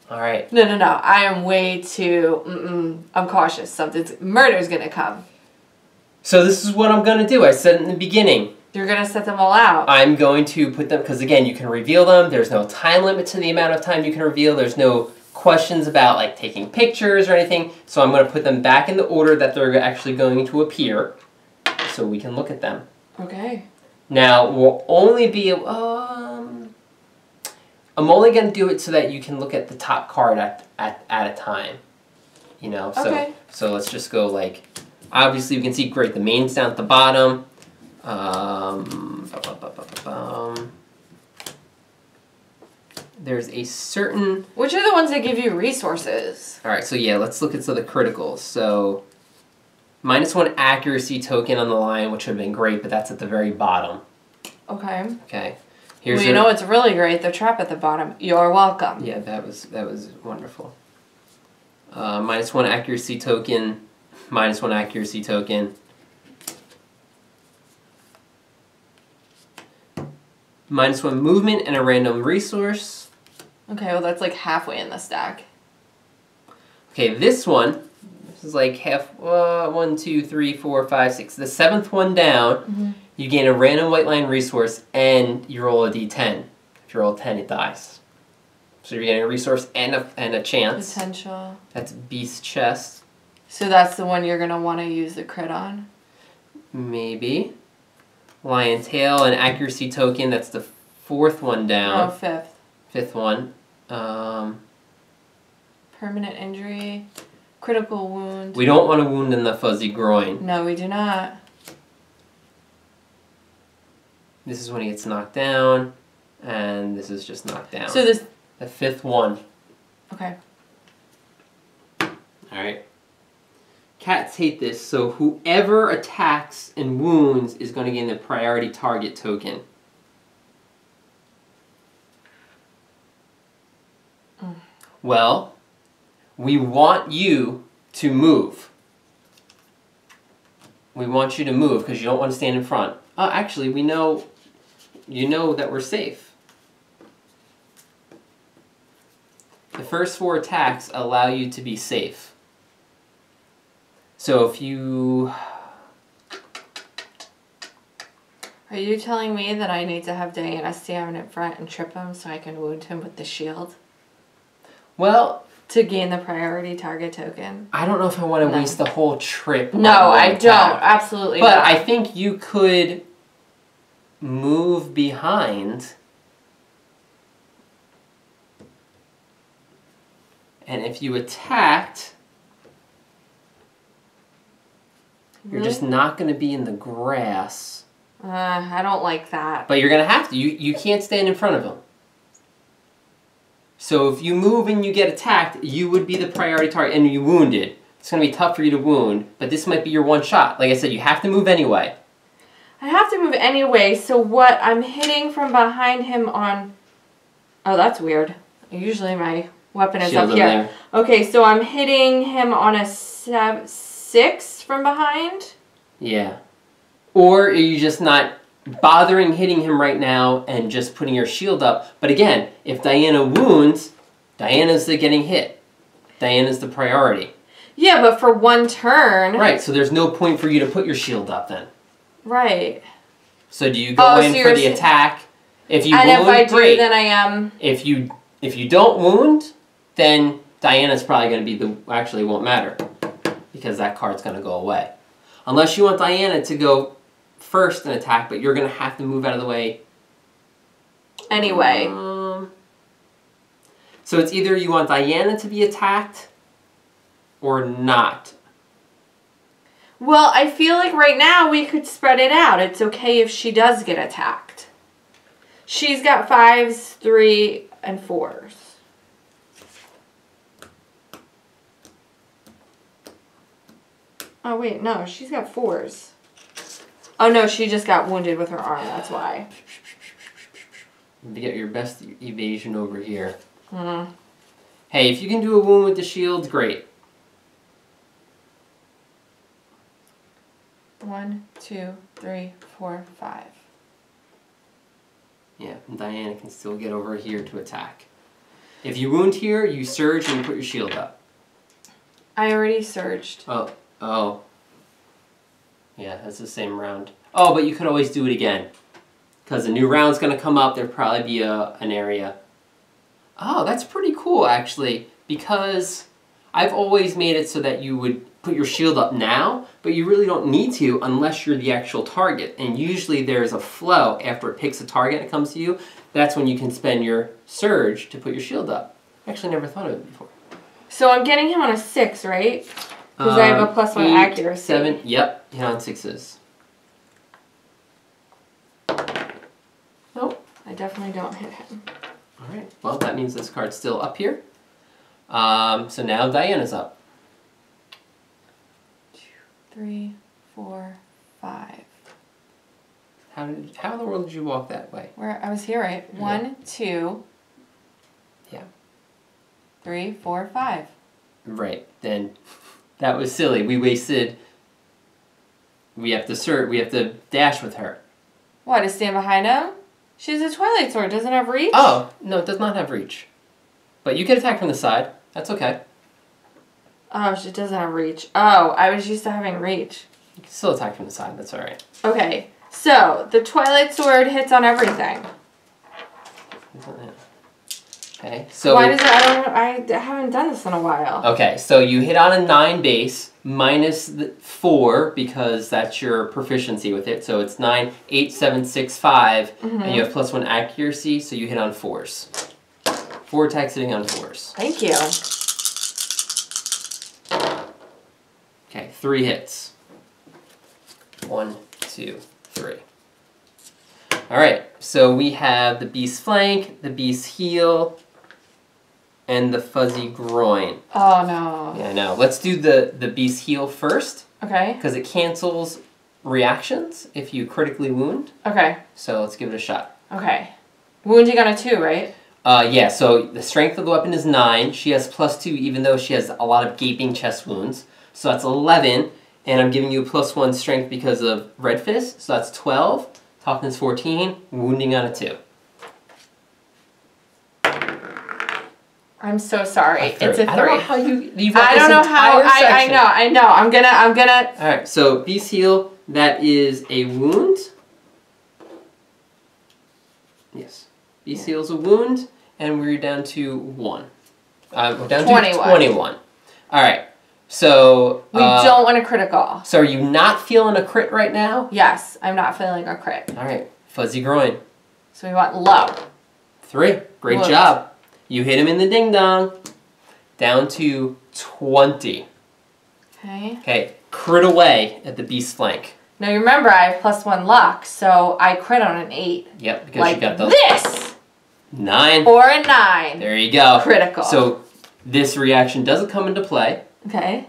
All right. No. I am way too, I'm cautious. Murder's going to come. So this is what I'm going to do. I said in the beginning. You're going to set them all out. I'm going to put them, because again, you can reveal them. There's no time limit to the amount of time you can reveal. There's no questions about like taking pictures or anything. So I'm going to put them back in the order that they're actually going to appear so we can look at them. Okay. Now, we'll only be able, I'm only going to do it so that you can look at the top card at a time. You know, Okay. So let's just go like, obviously we can see, great, the main's down at the bottom. There's a certain... Which are the ones that give you resources? Alright, so yeah, let's look at some of the criticals. So, -1 accuracy token on the line, which would have been great, but that's at the very bottom. Okay. Okay. Well, you know what's really great? The trap at the bottom. You're welcome. Yeah, that was wonderful. -1 accuracy token, -1 accuracy token. -1 movement and a random resource. Okay, well that's like halfway in the stack. Okay, this is like half, 1, 2, 3, 4, 5, 6. The 7th one down, you gain a random white line resource and you roll a d10. If you roll a 10, it dies. So you're getting a resource and a chance. Potential. That's Beast Chest. So that's the one you're going to want to use the crit on? Maybe. Lion Tail and accuracy token, that's the 4th one down. Oh, 5th. 5th one. Permanent injury. Critical wound. We don't want a wound in the fuzzy groin. No, we do not. This is when he gets knocked down, and this is just knocked down. So this... The 5th one. Okay. Alright. Cats hate this, so whoever attacks and wounds is going to gain the priority target token. Well, we want you to move. We want you to move because you don't want to stand in front. Actually, you know that we're safe. The first 4 attacks allow you to be safe. So if you... Are you telling me that I need to have Diana stand in front and trip him so I can wound him with the shield? Well... To gain the priority target token? I don't know if I want to waste the whole trip. No, I don't. Absolutely not. But I think you could move behind. And if you attacked, you're just not going to be in the grass. I don't like that. But you're going to have to. You can't stand in front of him. So if you move and you get attacked, you would be the priority target, and you wounded. It's going to be tough for you to wound, but this might be your one shot. Like I said, you have to move anyway. I have to move anyway, so what I'm hitting from behind him on... Oh, that's weird. Usually my weapon is Shield up here. there. Okay, so I'm hitting him on a 6 from behind? Yeah. Or are you just not bothering hitting him right now and just putting your shield up? But again, if Diana wounds, Diana's the getting hit. Diana's the priority. Yeah, but for one turn... Right, so there's no point for you to put your shield up then. Right. So do you go in for the attack? If you wound, great. Then I am... If you don't wound, then Diana's probably going to be the... Actually, it won't matter. Because that card's going to go away. Unless you want Diana to go first and attack, but you're going to have to move out of the way. Anyway. So it's either you want Diana to be attacked or not. Well, I feel like right now we could spread it out. It's okay if she does get attacked. She's got 5s, 3, and 4s. Oh, wait, no, she's got 4s. Oh, no, she just got wounded with her arm, that's why. To get your best evasion over here. Mm-hmm. Hey, if you can do a wound with the shield, great. 1, 2, 3, 4, 5. Yeah, and Diana can still get over here to attack. If you wound here, you surge and you put your shield up. I already surged. Oh. Yeah, that's the same round. Oh, but you could always do it again. Because a new round's going to come up, there'll probably be an area. Oh, that's pretty cool, actually. Because I've always made it so that you would put your shield up now, but you really don't need to unless you're the actual target. And usually there's a flow after it picks a target and it comes to you. That's when you can spend your surge to put your shield up. I actually never thought of it before. So I'm getting him on a 6, right? Because I have a +1 8, accuracy. 7, yep, hit on 6s. Nope, I definitely don't hit him. Alright, well that means this card's still up here. So now Diana's up. 2, 3, 4, 5. How in the world did you walk that way? Where I was here, right? Yeah. 1, 2. Yeah. 3, 4, 5. Right. Then that was silly. We wasted. We have to dash with her. What, to stand behind him? She has a Twilight Sword. Doesn't have reach? Oh, no, it does not have reach. But you can attack from the side. That's okay. Oh, she doesn't have reach. Oh, I was used to having reach. You can still attack from the side. That's alright. Okay, so the Twilight Sword hits on everything. Okay, so why does it? I haven't done this in a while. Okay, so you hit on a 9 base minus the 4 because that's your proficiency with it. So it's 9, 8, 7, 6, 5, and you have +1 accuracy. So you hit on 4s. 4 attacks hitting on 4s. Thank you. Okay, 3 hits. 1, 2, 3. All right, so we have the beast flank, the beast heel, and the fuzzy groin. Oh no. Yeah, I know. Let's do the beast heel first. Okay. Because it cancels reactions if you critically wound. Okay. So let's give it a shot. Okay. Wounding on a 2, right? Yeah, so the strength of the weapon is 9. She has +2 even though she has a lot of gaping chest wounds. So that's 11. And I'm giving you a +1 strength because of Red Fist. So that's 12. Toughness 14. Wounding on a 2. I'm so sorry. It's a 3. I don't know how you've I don't know how. I know. I'm gonna. All right. So beast heel. That is a wound. Yes. Beast heel's a wound, and we're down to 1. We're down 21. to 21. All right. So We don't want a critical. So are you not feeling a crit right now? Yes, I'm not feeling a crit. All right. Fuzzy groin. So we want low. 3. Great Wound. job. You hit him in the ding dong. Down to 20. Okay. Okay. Crit away at the beast flank. Now you remember I have +1 luck, so I crit on an 8. Yep, because like you got the this 9 or a 9. There you go. Critical. So this reaction doesn't come into play. Okay.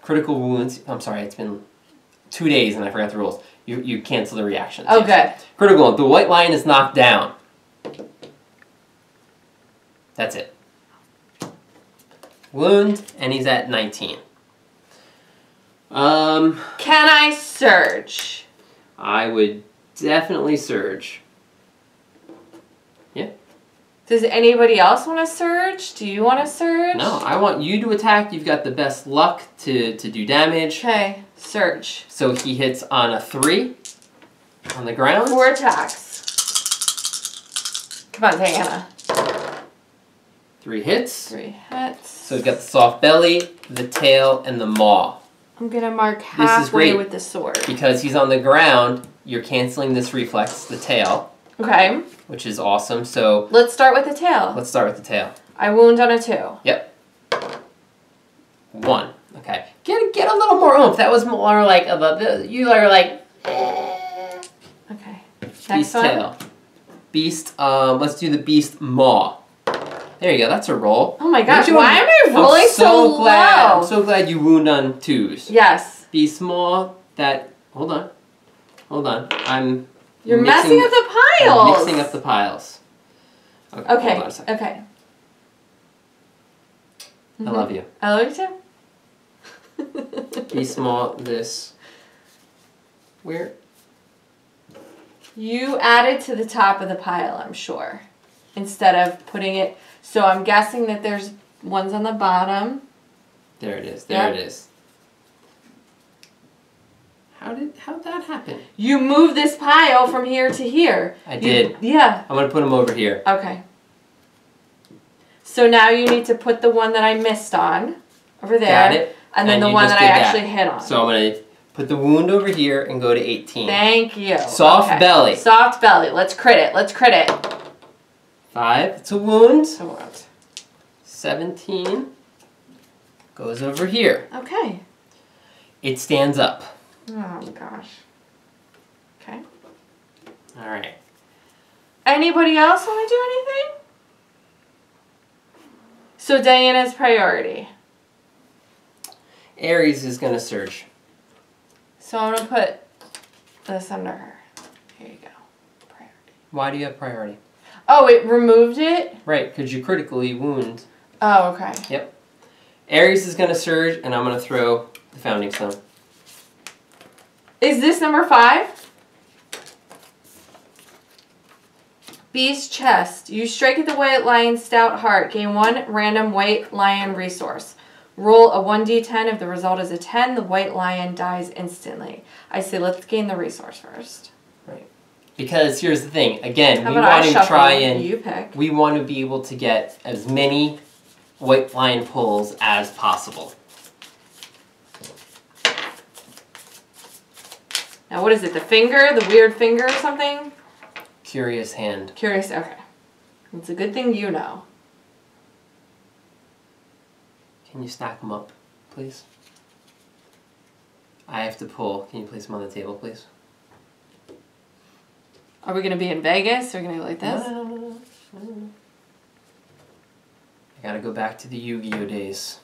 Critical wounds. I'm sorry, it's been 2 days and I forgot the rules. You cancel the reactions. Oh, good. Critical wound. The white lion is knocked down. That's it. Wound, and he's at 19. Can I surge? I would definitely surge. Yeah. Does anybody else want to surge? Do you want to surge? No, I want you to attack. You've got the best luck to do damage. Okay, surge. So he hits on a 3 on the ground. 4 attacks. Come on, Diana. 3 hits. 3 hits. So he's got the soft belly, the tail, and the maw. I'm going to mark This is halfway great with the sword. Because he's on the ground, you're canceling this reflex, the tail. Okay. Which is awesome. So let's start with the tail. let's start with the tail. I wound on a 2. Yep. 1. Okay. Get a little more oomph. That was more like you are like. Okay. Next Beast one. tail. Beast. Let's do the beast maw. There you go. That's a roll. Oh my gosh! Don't you Why am I rolling so glad, low? I'm so glad you wound on 2s. Yes. Beast maw. That. Hold on. I'm. You're messing up the piles. I'm mixing up the piles. Okay. Hold on a second. Okay. I love you. I love you too. Beast maw. This. Where? You added to the top of the pile, I'm sure, instead of putting it. So I'm guessing that there's ones on the bottom. There it is. There it is. How'd that happen? You moved this pile from here to here. I did. Yeah. I'm gonna put them over here. Okay. So now you need to put the one that I missed on over there. Got it. And then the one that I actually hit on. So I'm going to put the wound over here and go to 18. Thank you. Soft belly. Soft belly. Let's crit it. Let's crit it. 5. It's a wound. It's a wound. 17 goes over here. Okay. It stands up. Oh my gosh. Okay. All right. Anybody else want to do anything? So Diana's priority. Ares is going to surge. So I'm going to put this under her. Here you go. Priority. Why do you have priority? Oh, it removed it? Right, because you critically wound. Oh, okay. Yep. Ares is going to surge, and I'm going to throw the Founding Stone. Is this number 5? Beast chest. You strike at the white lion's stout heart. Gain 1 random white lion resource. Roll a 1d10. If the result is a 10, the white lion dies instantly. I say let's gain the resource first. Right. Because here's the thing. Again, How we about want I to shuffle, try and you pick. we want to be able to get as many white lion pulls as possible. Now what is it? The finger? The weird finger or something? Curious hand. Curious. Okay. It's a good thing you know. Can you stack them up, please? I have to pull. Can you place them on the table, please? Are we going to be in Vegas? Are we going to go like this? No. I gotta go back to the Yu-Gi-Oh days.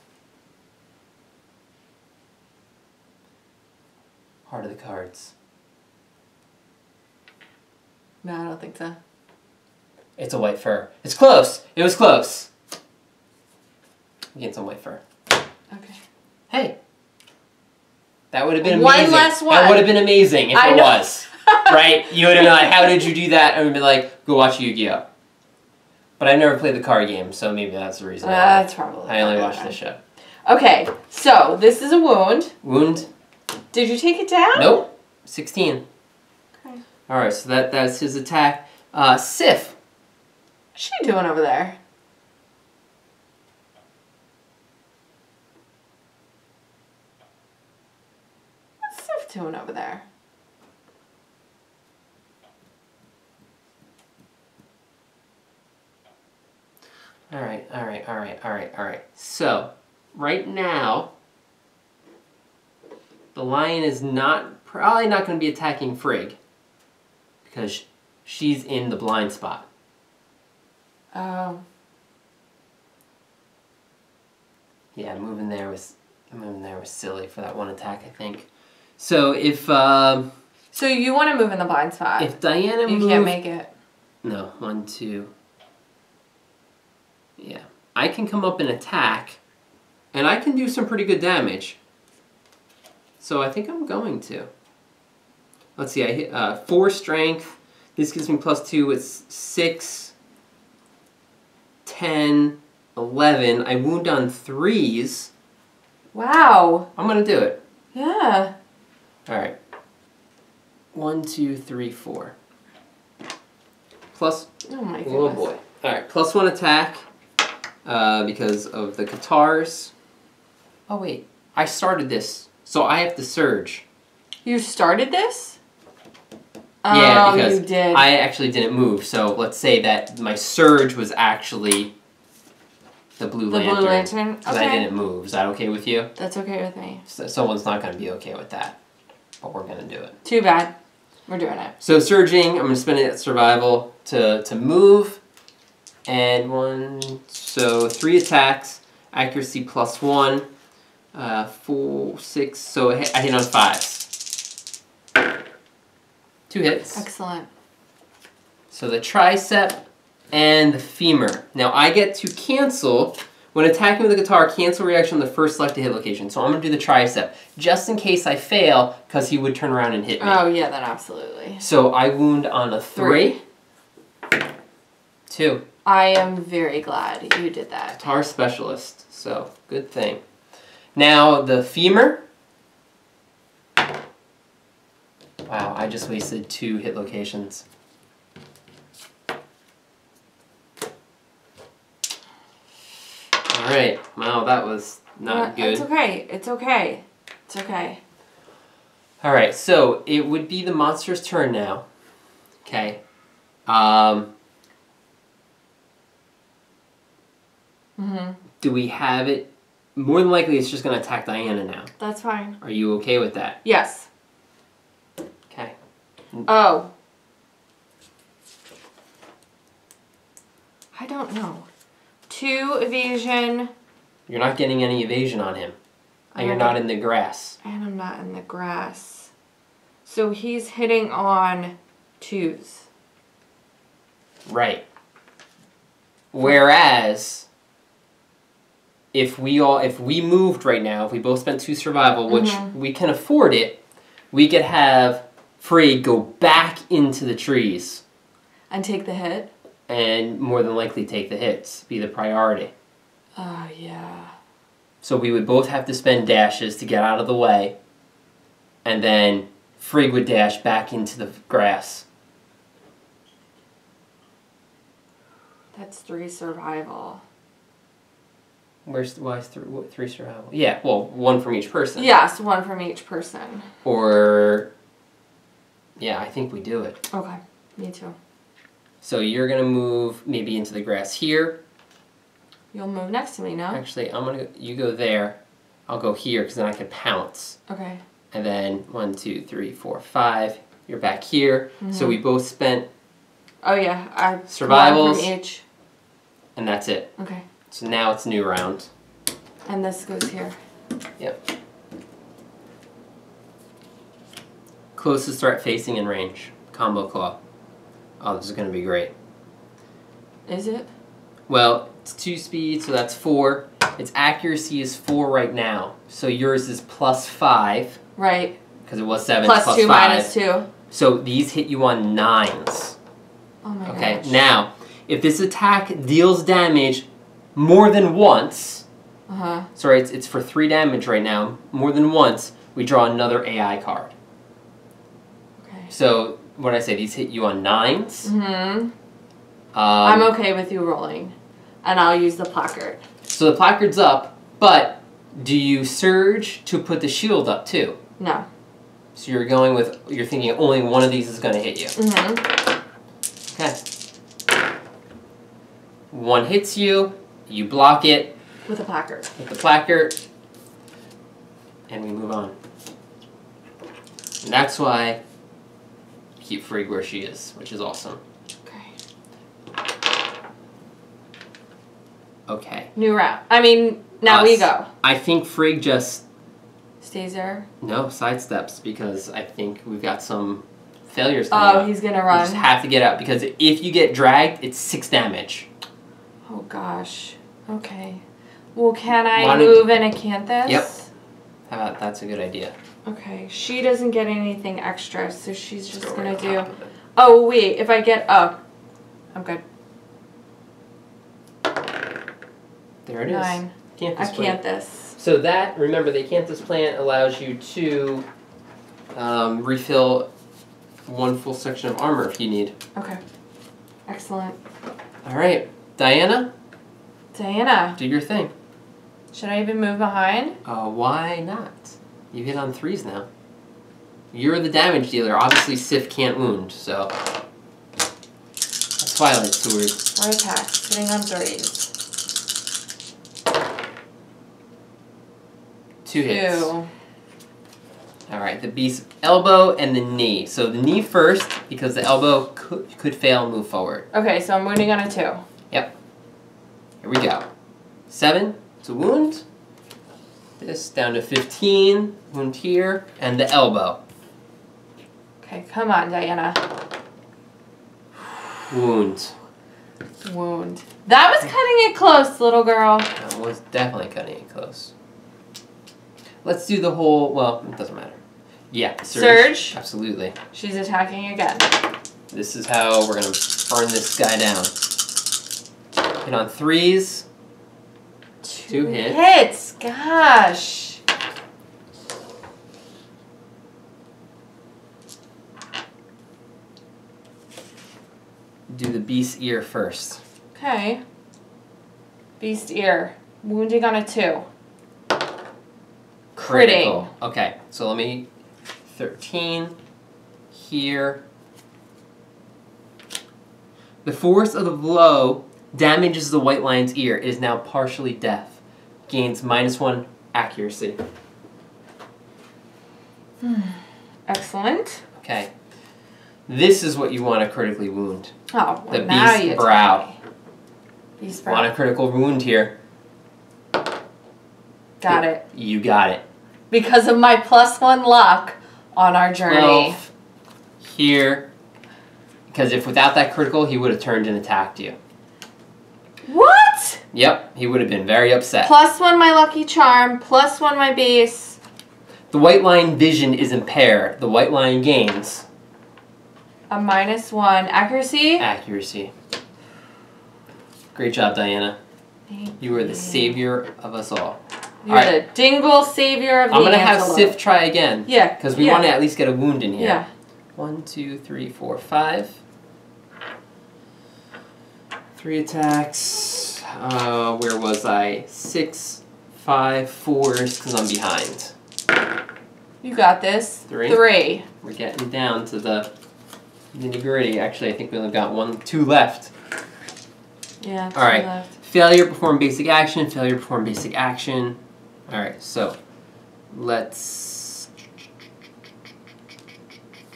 Heart of the cards. No, I don't think so. It's a white fur. It's close. It was close. Get some white fur. Okay. Hey. That would have been One amazing. less one. That would have been amazing if it was. Right? You would have been like, how did you do that? And we'd be like, go watch Yu-Gi-Oh. But I never played the card game, so maybe that's the reason why. That's probably. I only watched the show. Okay, so this is a wound. Wound? Did you take it down? Nope. 16. Okay. Alright, so that's his attack. Sif. What's she doing over there? What's Sif doing over there? Alright. So, right now, the lion is probably not going to be attacking Frigg. Because she's in the blind spot. Oh. Yeah, moving there was silly for that one attack, I think. So if so you want to move in the blind spot. If Diana you can't make it. No, 1, 2. Yeah. I can come up and attack, and I can do some pretty good damage. So I think I'm going to. Let's see, I hit 4 strength. This gives me +2. It's 6, 10, 11. I wound on 3s. Wow. I'm going to do it. Yeah. Alright. 1, 2, 3, 4. Plus, oh my goodness. Oh boy. Alright, +1 attack because of the Katars. Oh wait, I started this, so I have to surge. You started this? Yeah, oh, because you did. I actually didn't move, so let's say that my surge was actually the Blue Lantern. The Blue Lantern? Because okay. I didn't move. Is that okay with you? That's okay with me. So, someone's not going to be okay with that, but we're going to do it. Too bad. We're doing it. So surging, I'm going to spend it at survival to move. And so 3 attacks, accuracy +1, 4, 6, so I hit on 5s. 2 hits. Excellent. So the tricep and the femur. Now I get to cancel, when attacking with the guitar, cancel reaction on the first selected hit location. So I'm going to do the tricep, just in case I fail, because he would turn around and hit me. Oh yeah, then absolutely. So I wound on a 3. 2. I am very glad you did that. Guitar specialist, so good thing. Now the femur. Wow, I just wasted 2 hit locations. right. Well, that was not good. It's okay. It's okay. It's okay. All right. So it would be the monster's turn now. Okay. Do we have it? More than likely, it's just going to attack Diana now. That's fine. Are you okay with that? Yes. Okay. Oh. I don't know. 2 evasion. You're not getting any evasion on him. And you're not in the grass. And I'm not in the grass. So he's hitting on 2s. Right. Whereas, if we moved right now, if we both spent 2 survival, which we can afford it, we could have Frigg go back into the trees. And take the hit? And more than likely take the hits, be the priority. Oh, yeah. So we would both have to spend dashes to get out of the way, and then Frigg would dash back into the grass. That's 3 survival. Why is 3 survival? Yeah, well, 1 from each person. Yes, 1 from each person. Or, yeah, I think we do it. Okay, me too. So you're going to move maybe into the grass here. You'll move next to me, no? Actually, you go there. I'll go here because then I can pounce. Okay. And then 1, 2, 3, 4, 5. You're back here. So we both spent Oh yeah, survivals. 1 from each. And that's it. Okay. So now it's new round. And this goes here. Yep. Closest threat facing in range. Combo claw. Oh, this is going to be great. Is it? Well, it's 2 speed, so that's 4. Its accuracy is 4 right now. So yours is +5. Right. Because it was 7. Plus 2 5. minus 2. So these hit you on 9s. Oh my gosh. Okay, now, if this attack deals damage more than once, sorry, it's for 3 damage right now, more than once, we draw another AI card. Okay. So, what did I say? These hit you on 9s? I'm okay with you rolling. And I'll use the placard. So the placard's up, but do you surge to put the shield up too? No. So you're thinking only one of these is going to hit you. Okay. 1 hits you, you block it. With a placard. With the placard. And we move on. And that's why I keep Frigg where she is, which is awesome. Okay. New round. I mean, now we go. I think Frigg just... Stays there? No, sidesteps, because I think we've got some failures coming up. He's gonna run. You just have to get out, because if you get dragged, it's 6 damage. Oh gosh. Okay. Well, can I move in Acanthus? Yep. How about that's a good idea. Okay. She doesn't get anything extra, so she's just gonna do... Oh, wait. If I get... Oh. I'm good. There it is. 9. Acanthus. So that, remember, the Acanthus plant allows you to refill 1 full section of armor if you need. Okay. Excellent. All right. Diana? Diana. Do your thing. Should I even move behind? Why not? You hit on 3s now. You're the damage dealer. Obviously, Sif can't wound, so... Twilight Sword. 4 attacks. Sitting on 3s. 2 hits. Alright, the beast elbow and the knee. So the knee first, because the elbow could fail and move forward. Okay, so I'm wounding on a 2. Yep. Here we go. 7 to wound. This down to 15. Wound here. And the elbow. Okay, come on, Diana. Wound. Wound. That was cutting it close, little girl. That was definitely cutting it close. Let's do the whole, well, it doesn't matter. Yeah, surge. Absolutely. She's attacking again. This is how we're going to burn this guy down. Hit on 3s. 2 hits. Gosh. Do the beast ear first. Okay. Beast ear. Wounding on a 2. Critical. Okay, so let me... 13 here. The force of the blow damages the white lion's ear. It is now partially deaf. Gains -1 accuracy. Excellent. Okay. This is what you want to critically wound. Oh, well, The now beast you brow. Beast brow. Want a critical wound here. Got it. You got it. Because of my +1 luck on our journey. 12 here. Because if without that critical, he would have turned and attacked you. What? Yep, he would have been very upset. +1 my lucky charm, +1 my base. The white lion vision is impaired. The white lion gains A -1 accuracy. accuracy. Great job, Diana. Thank You were the savior of us all. You're the dingle savior of the I'm going to have antelope. Sif try again. Yeah. Because we want to at least get a wound in here. Yeah. 1, 2, 3, 4, 5. 3 attacks. Where was I? 6, 5, 4s because I'm behind. You got this. 3. 3. We're getting down to the nitty-gritty. Actually, I think we only got 2 left. Yeah. All right. Left. Failure, perform basic action. Failure, perform basic action. All right, so let's...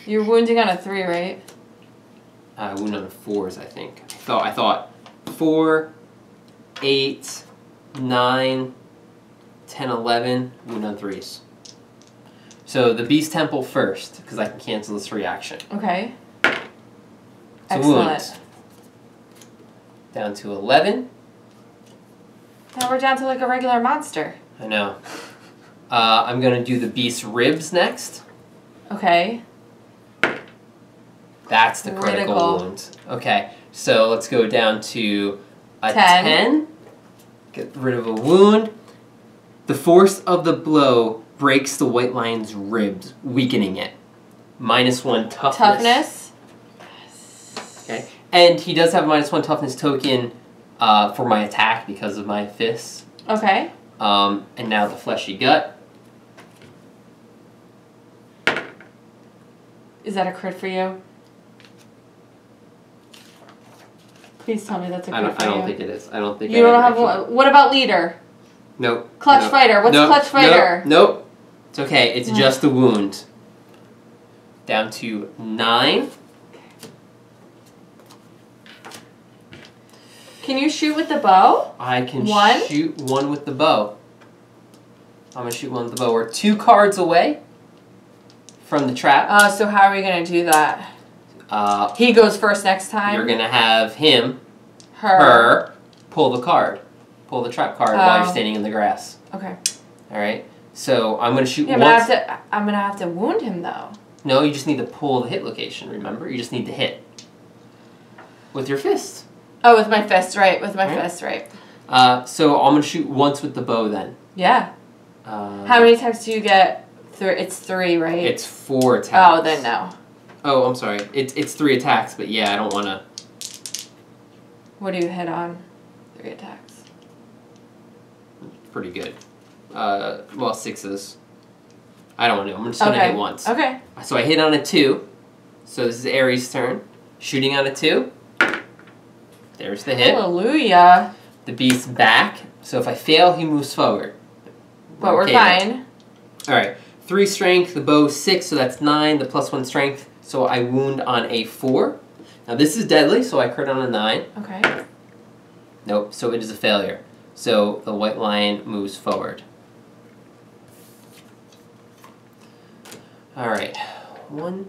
You're wounding on a 3, right? Wound on the 4s, I think. I thought 4, 8, 9, 10, 11, wound on 3s. So the Beast Temple first, because I can cancel this reaction. Okay. So Excellent. wounds. Down to 11. Now we're down to like a regular monster. I know. I'm going to do the Beast's ribs next. Okay. That's the critical wound. Okay, so let's go down to a 10. Get rid of a wound. The force of the blow breaks the white lion's ribs, weakening it. -1 toughness. Toughness. Okay, and he does have a -1 toughness token for my attack because of my fists. Okay. And now the fleshy gut. Is that a crit for you? Please tell me that's a crit for you. I don't think it is. I don't think you don't have one. What about leader? Nope. Clutch nope. fighter. What's nope. clutch fighter? Nope. It's okay. It's just the wound. Down to 9. Can you shoot with the bow? I can 1? shoot 1 with the bow. I'm going to shoot 1 with the bow. We're 2 cards away from the trap. So how are we going to do that? He goes first next time? You're going to have him, Her. her, pull the card. Pull the trap card while you're standing in the grass. Okay. Alright? So I'm going to shoot yeah, once. but I'm going to have to wound him, though. No, you just need to pull the hit location, remember? You just need to hit. With your fist. Oh, with my fist, right. With my fist, right. So I'm going to shoot once with the bow then. Yeah. How many attacks do you get? It's 3, right? It's 4 attacks. Oh, then no. Oh, I'm sorry. It's 3 attacks, but yeah, I don't want to... What do you hit on? 3 attacks. Pretty good. Well, 6s. I don't know. I'm just going to hit once. Okay. So I hit on a 2. So this is Ares' turn. Shooting on a 2. There's the hit. Hallelujah. The beast's back. So if I fail, he moves forward. But we're fine. Alright. 3 strength. The bow 6, so that's 9. The +1 strength. So I wound on a 4. Now this is deadly, so I crit on a 9. Okay. Nope, so it is a failure. So the white lion moves forward. Alright. 1,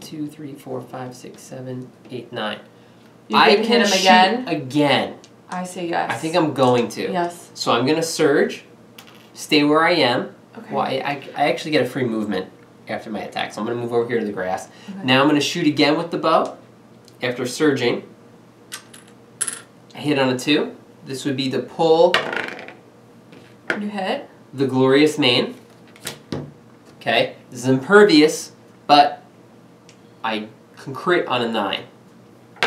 2, 3, 4, 5, 6, 7, 8, 9. You can hit him again? Again. I say yes. I think I'm going to. Yes. So I'm going to surge, stay where I am. Okay. Well, I actually get a free movement after my attack, so I'm going to move over here to the grass. Okay. Now I'm going to shoot again with the bow after surging. I hit on a 2. This would be the pull. You hit. The glorious mane. Okay. This is impervious, but I can crit on a 9.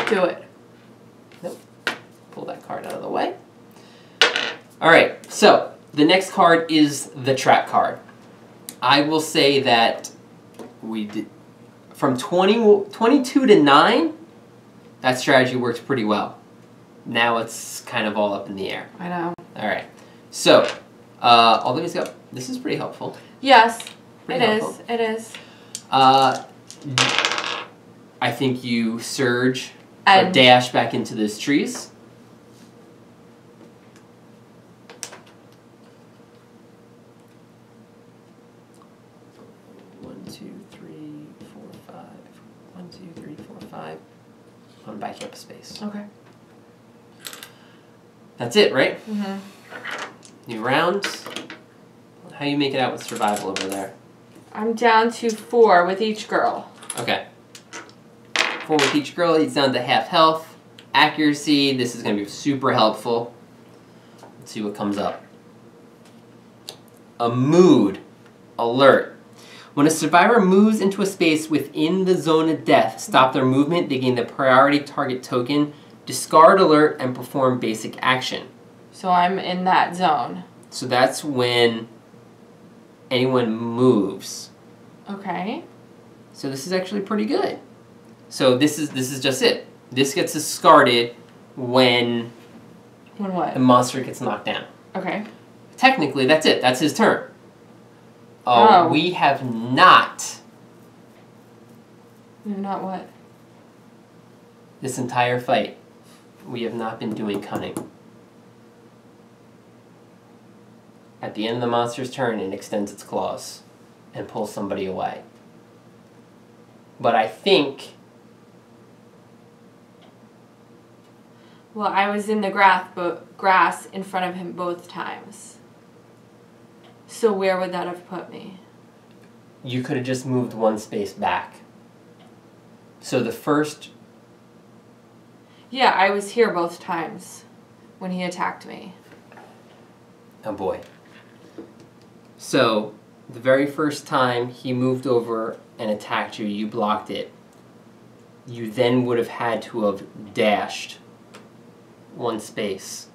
Do it. Nope. Pull that card out of the way. All right, so the next card is the trap card. I will say that we did from 22 to 9, that strategy works pretty well. Now it's kind of all up in the air. I know. All right, so although he's got, this is pretty helpful. Yes, Pretty helpful. It is. I think you surge or And dash back into those trees. I'm backing up a space. Okay. That's it, right? Mm-hmm. New round. How you make it out with survival over there? I'm down to 4 with each girl. Okay. 4 with each girl. He's down to half health. Accuracy. This is going to be super helpful. Let's see what comes up. A mood alert. When a survivor moves into a space within the zone of death, stop their movement, they gain the priority target token, discard alert, and perform basic action. So I'm in that zone. So that's when anyone moves. Okay. So this is actually pretty good. So this is just it. This gets discarded when When what? the monster gets knocked down. Okay. Technically, that's it. That's his turn. Oh. We have not, Not what? this entire fight, we have not been doing cunning. At the end of the monster's turn, it extends its claws and pulls somebody away. But I think... Well, I was in the grass in front of him both times. So where would that have put me? you could have just moved one space back. So the first... Yeah, I was here both times when he attacked me. Oh boy. So, the very first time he moved over and attacked you, you blocked it. You then would have had to have dashed one space.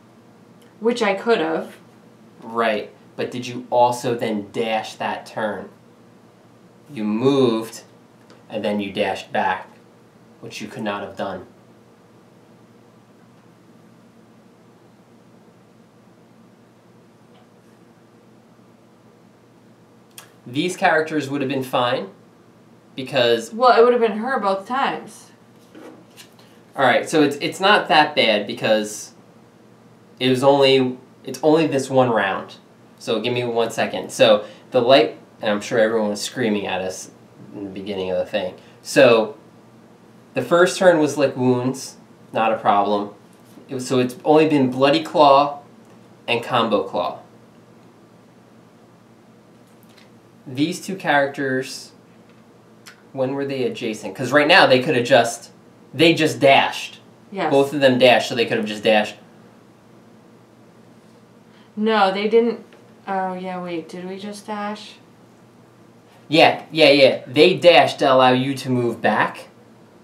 Which I could have. Right. But did you also then dash that turn? You moved, and then you dashed back, which you could not have done. These characters would have been fine, because... Well, it would have been her both times. Alright, so it's not that bad, because it's only this one round. So give me 1 second. So the light, and I'm sure everyone was screaming at us in the beginning of the thing. So the first turn was lick wounds, not a problem. So it's only been Bloody Claw and Combo Claw. These two characters, when were they adjacent? Because right now they could have just, they just dashed. Yes. Both of them dashed, so they could have just dashed. No, they didn't. Oh, yeah, wait. Did we just dash? Yeah. They dashed to allow you to move back.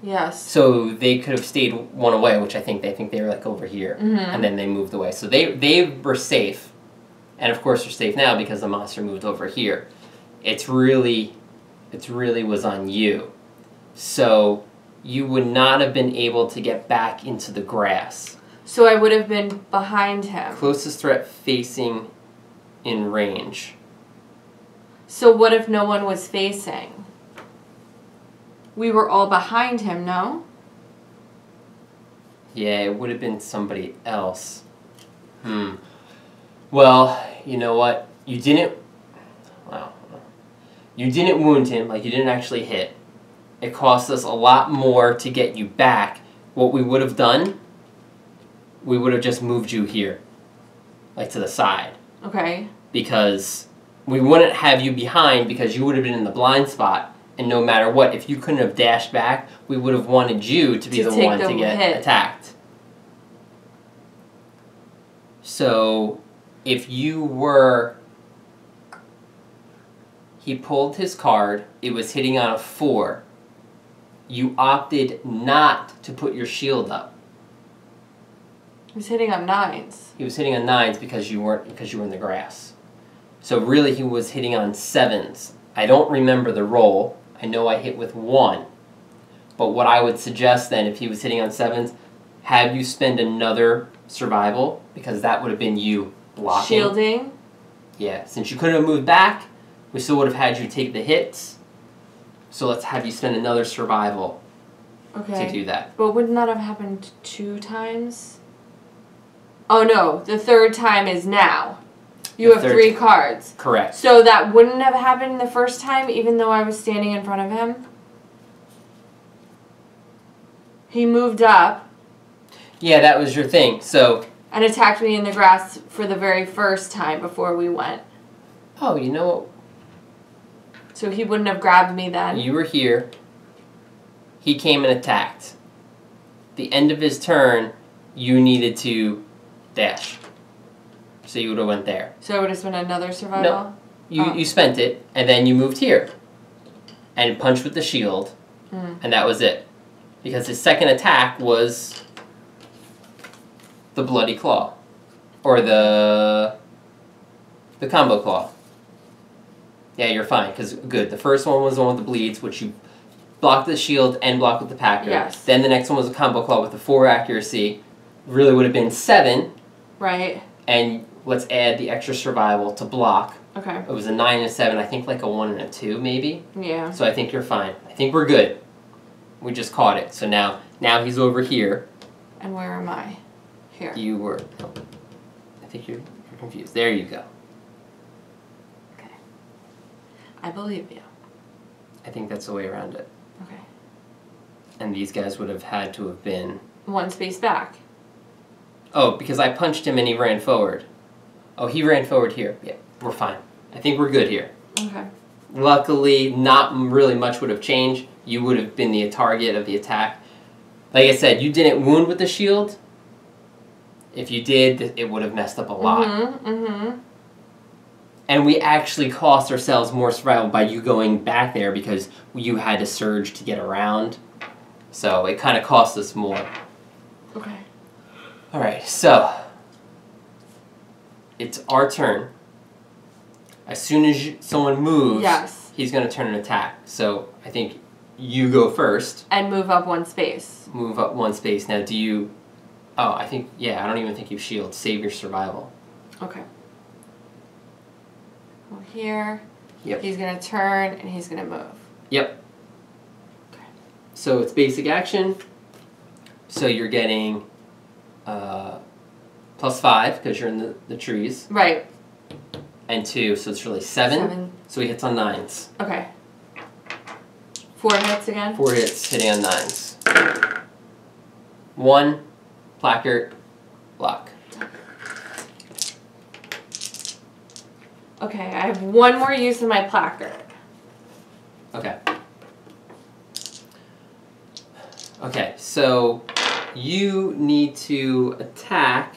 Yes. So they could have stayed one away, which I think they were like over here. Mm-hmm. And then they moved away. So they were safe. And of course they're safe now because the monster moved over here. It really was on you. So you would not have been able to get back into the grass. So I would have been behind him. Closest threat facing in range. So what if no one was facing? We were all behind him, no? Yeah, it would have been somebody else. Well, you know what? You didn't wound him, like you didn't actually hit. It cost us a lot more to get you back. What we would have done, we would have just moved you here. Like to the side. Okay. Because we wouldn't have you behind because you would have been in the blind spot. And no matter what, if you couldn't have dashed back, we would have wanted you to be the one to get attacked. So, if you were... He pulled his card, it was hitting on a 4. You opted not to put your shield up. He was hitting on 9s. He was hitting on 9s because you were in the grass. So really he was hitting on 7s. I don't remember the roll. I know I hit with 1. But what I would suggest then, if he was hitting on 7s, have you spend another survival, because that would have been you blocking. Shielding? Yeah, since you couldn't have moved back, we still would have had you take the hits. So let's have you spend another survival to do that. But wouldn't that have happened 2 times? Oh no, the 3rd time is now. You have 3 cards. Correct. So that wouldn't have happened the first time, even though I was standing in front of him? He moved up. Yeah, that was your thing. So. And attacked me in the grass for the very first time before we went. Oh, you know what? So he wouldn't have grabbed me then? You were here. He came and attacked. The end of his turn, you needed to dash. So you would have went there. So it would have been another survival? No. You spent it, and then you moved here. And punched with the shield. And that was it. Because his second attack was the Bloody Claw. Or the Combo Claw. Yeah, you're fine, because good. The first one was the one with the bleeds, which you blocked the shield and blocked with the Packer. Yes. Then the next one was a Combo Claw with the 4 accuracy. Really would have been 7. Right. And let's add the extra survival to block. Okay. It was a 9 and a 7, I think like a 1 and a 2 maybe. Yeah. So I think you're fine. I think we're good. We just caught it. So now he's over here. And where am I? Here. You were. No. I think you're confused. There you go. Okay. I believe you. I think that's the way around it. Okay. And these guys would have had to have been 1 space back. Oh, because I punched him and he ran forward. Oh, he ran forward here. Yeah, we're fine. I think we're good here. Okay. Luckily, not really much would have changed. You would have been the target of the attack. Like I said, you didn't wound with the shield. If you did, it would have messed up a lot. And we actually cost ourselves more survival by you going back there because you had to surge to get around. So it kind of cost us more. Okay. Alright, so it's our turn. As soon as someone moves, he's going to turn an attack. So I think you go first. And move up 1 space. Move up 1 space. Now do you... Oh, I think... Yeah, I don't even think you shield. Save your survival. Okay. Well, here. Yep. He's going to turn and he's going to move. Yep. Okay. So it's basic action. So you're getting +5 because you're in the trees. Right. And 2, so it's really 7. So he hits on 9s. Okay. 4 hits again? 4 hits, hitting on 9s. 1, placard, block. Okay, I have 1 more use of my placard. Okay. Okay, so you need to attack.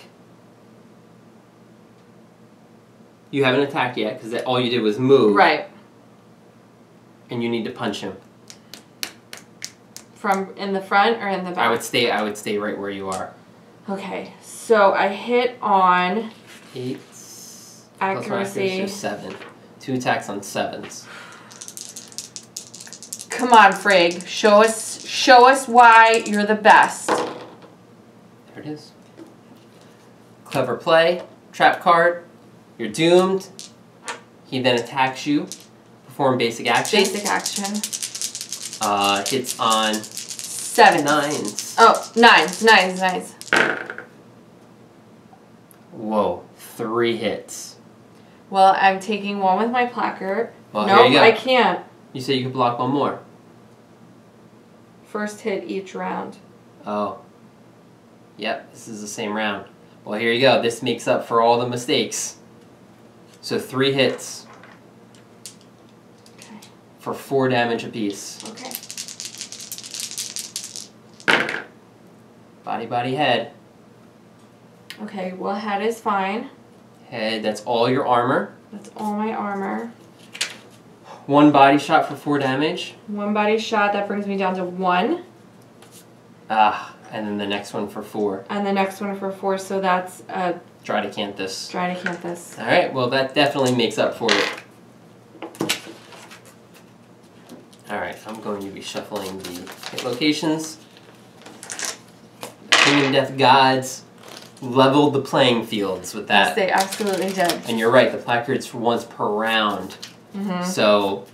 You haven't attacked yet because all you did was move. Right. And you need to punch him. From in the front or in the back? I would stay right where you are. Okay, so I hit on 8 accuracy. Plus 7. 2 attacks on 7s. Come on, Frig. Show us why you're the best. There it is. Clever play. Trap card. You're doomed. He then attacks you. Perform basic action. Basic action. Hits on 7. 9s. Oh, 9s. Whoa. 3 hits. Well, I'm taking 1 with my placard. Well, nope, here you go. I can't. You said you could block 1 more. First hit each round. Oh. Yep, this is the same round. Well, here you go. This makes up for all the mistakes. So 3 hits. Okay. For 4 damage apiece. Okay. Body, head. Okay, well, head is fine. Head, that's all your armor. That's all my armor. 1 body shot for 4 damage. 1 body shot, that brings me down to 1. And then the next one for 4. And the next one for 4, so that's a Stratacanthus. Stratacanthus. All right, well that definitely makes up for it. All right, I'm going to be shuffling the hit locations. Kingdom Death Gods leveled the playing fields with that. Yes, they absolutely did. And you're right, the placards for once per round. So,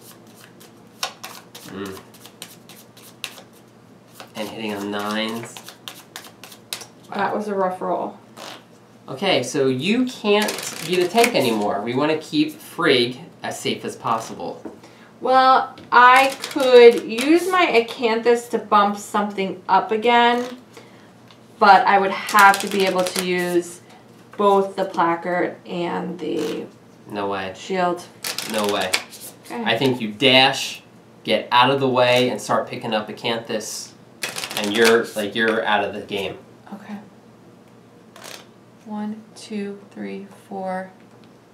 and hitting on 9s. Wow. That was a rough roll. Okay, so you can't be the tank anymore. We want to keep Frigg as safe as possible. Well, I could use my Acanthus to bump something up again, but I would have to be able to use both the placard and the No way. shield. No way. Okay. I think you dash, get out of the way, and start picking up Acanthus, and you're out of the game. Okay. 1, 2, 3, 4,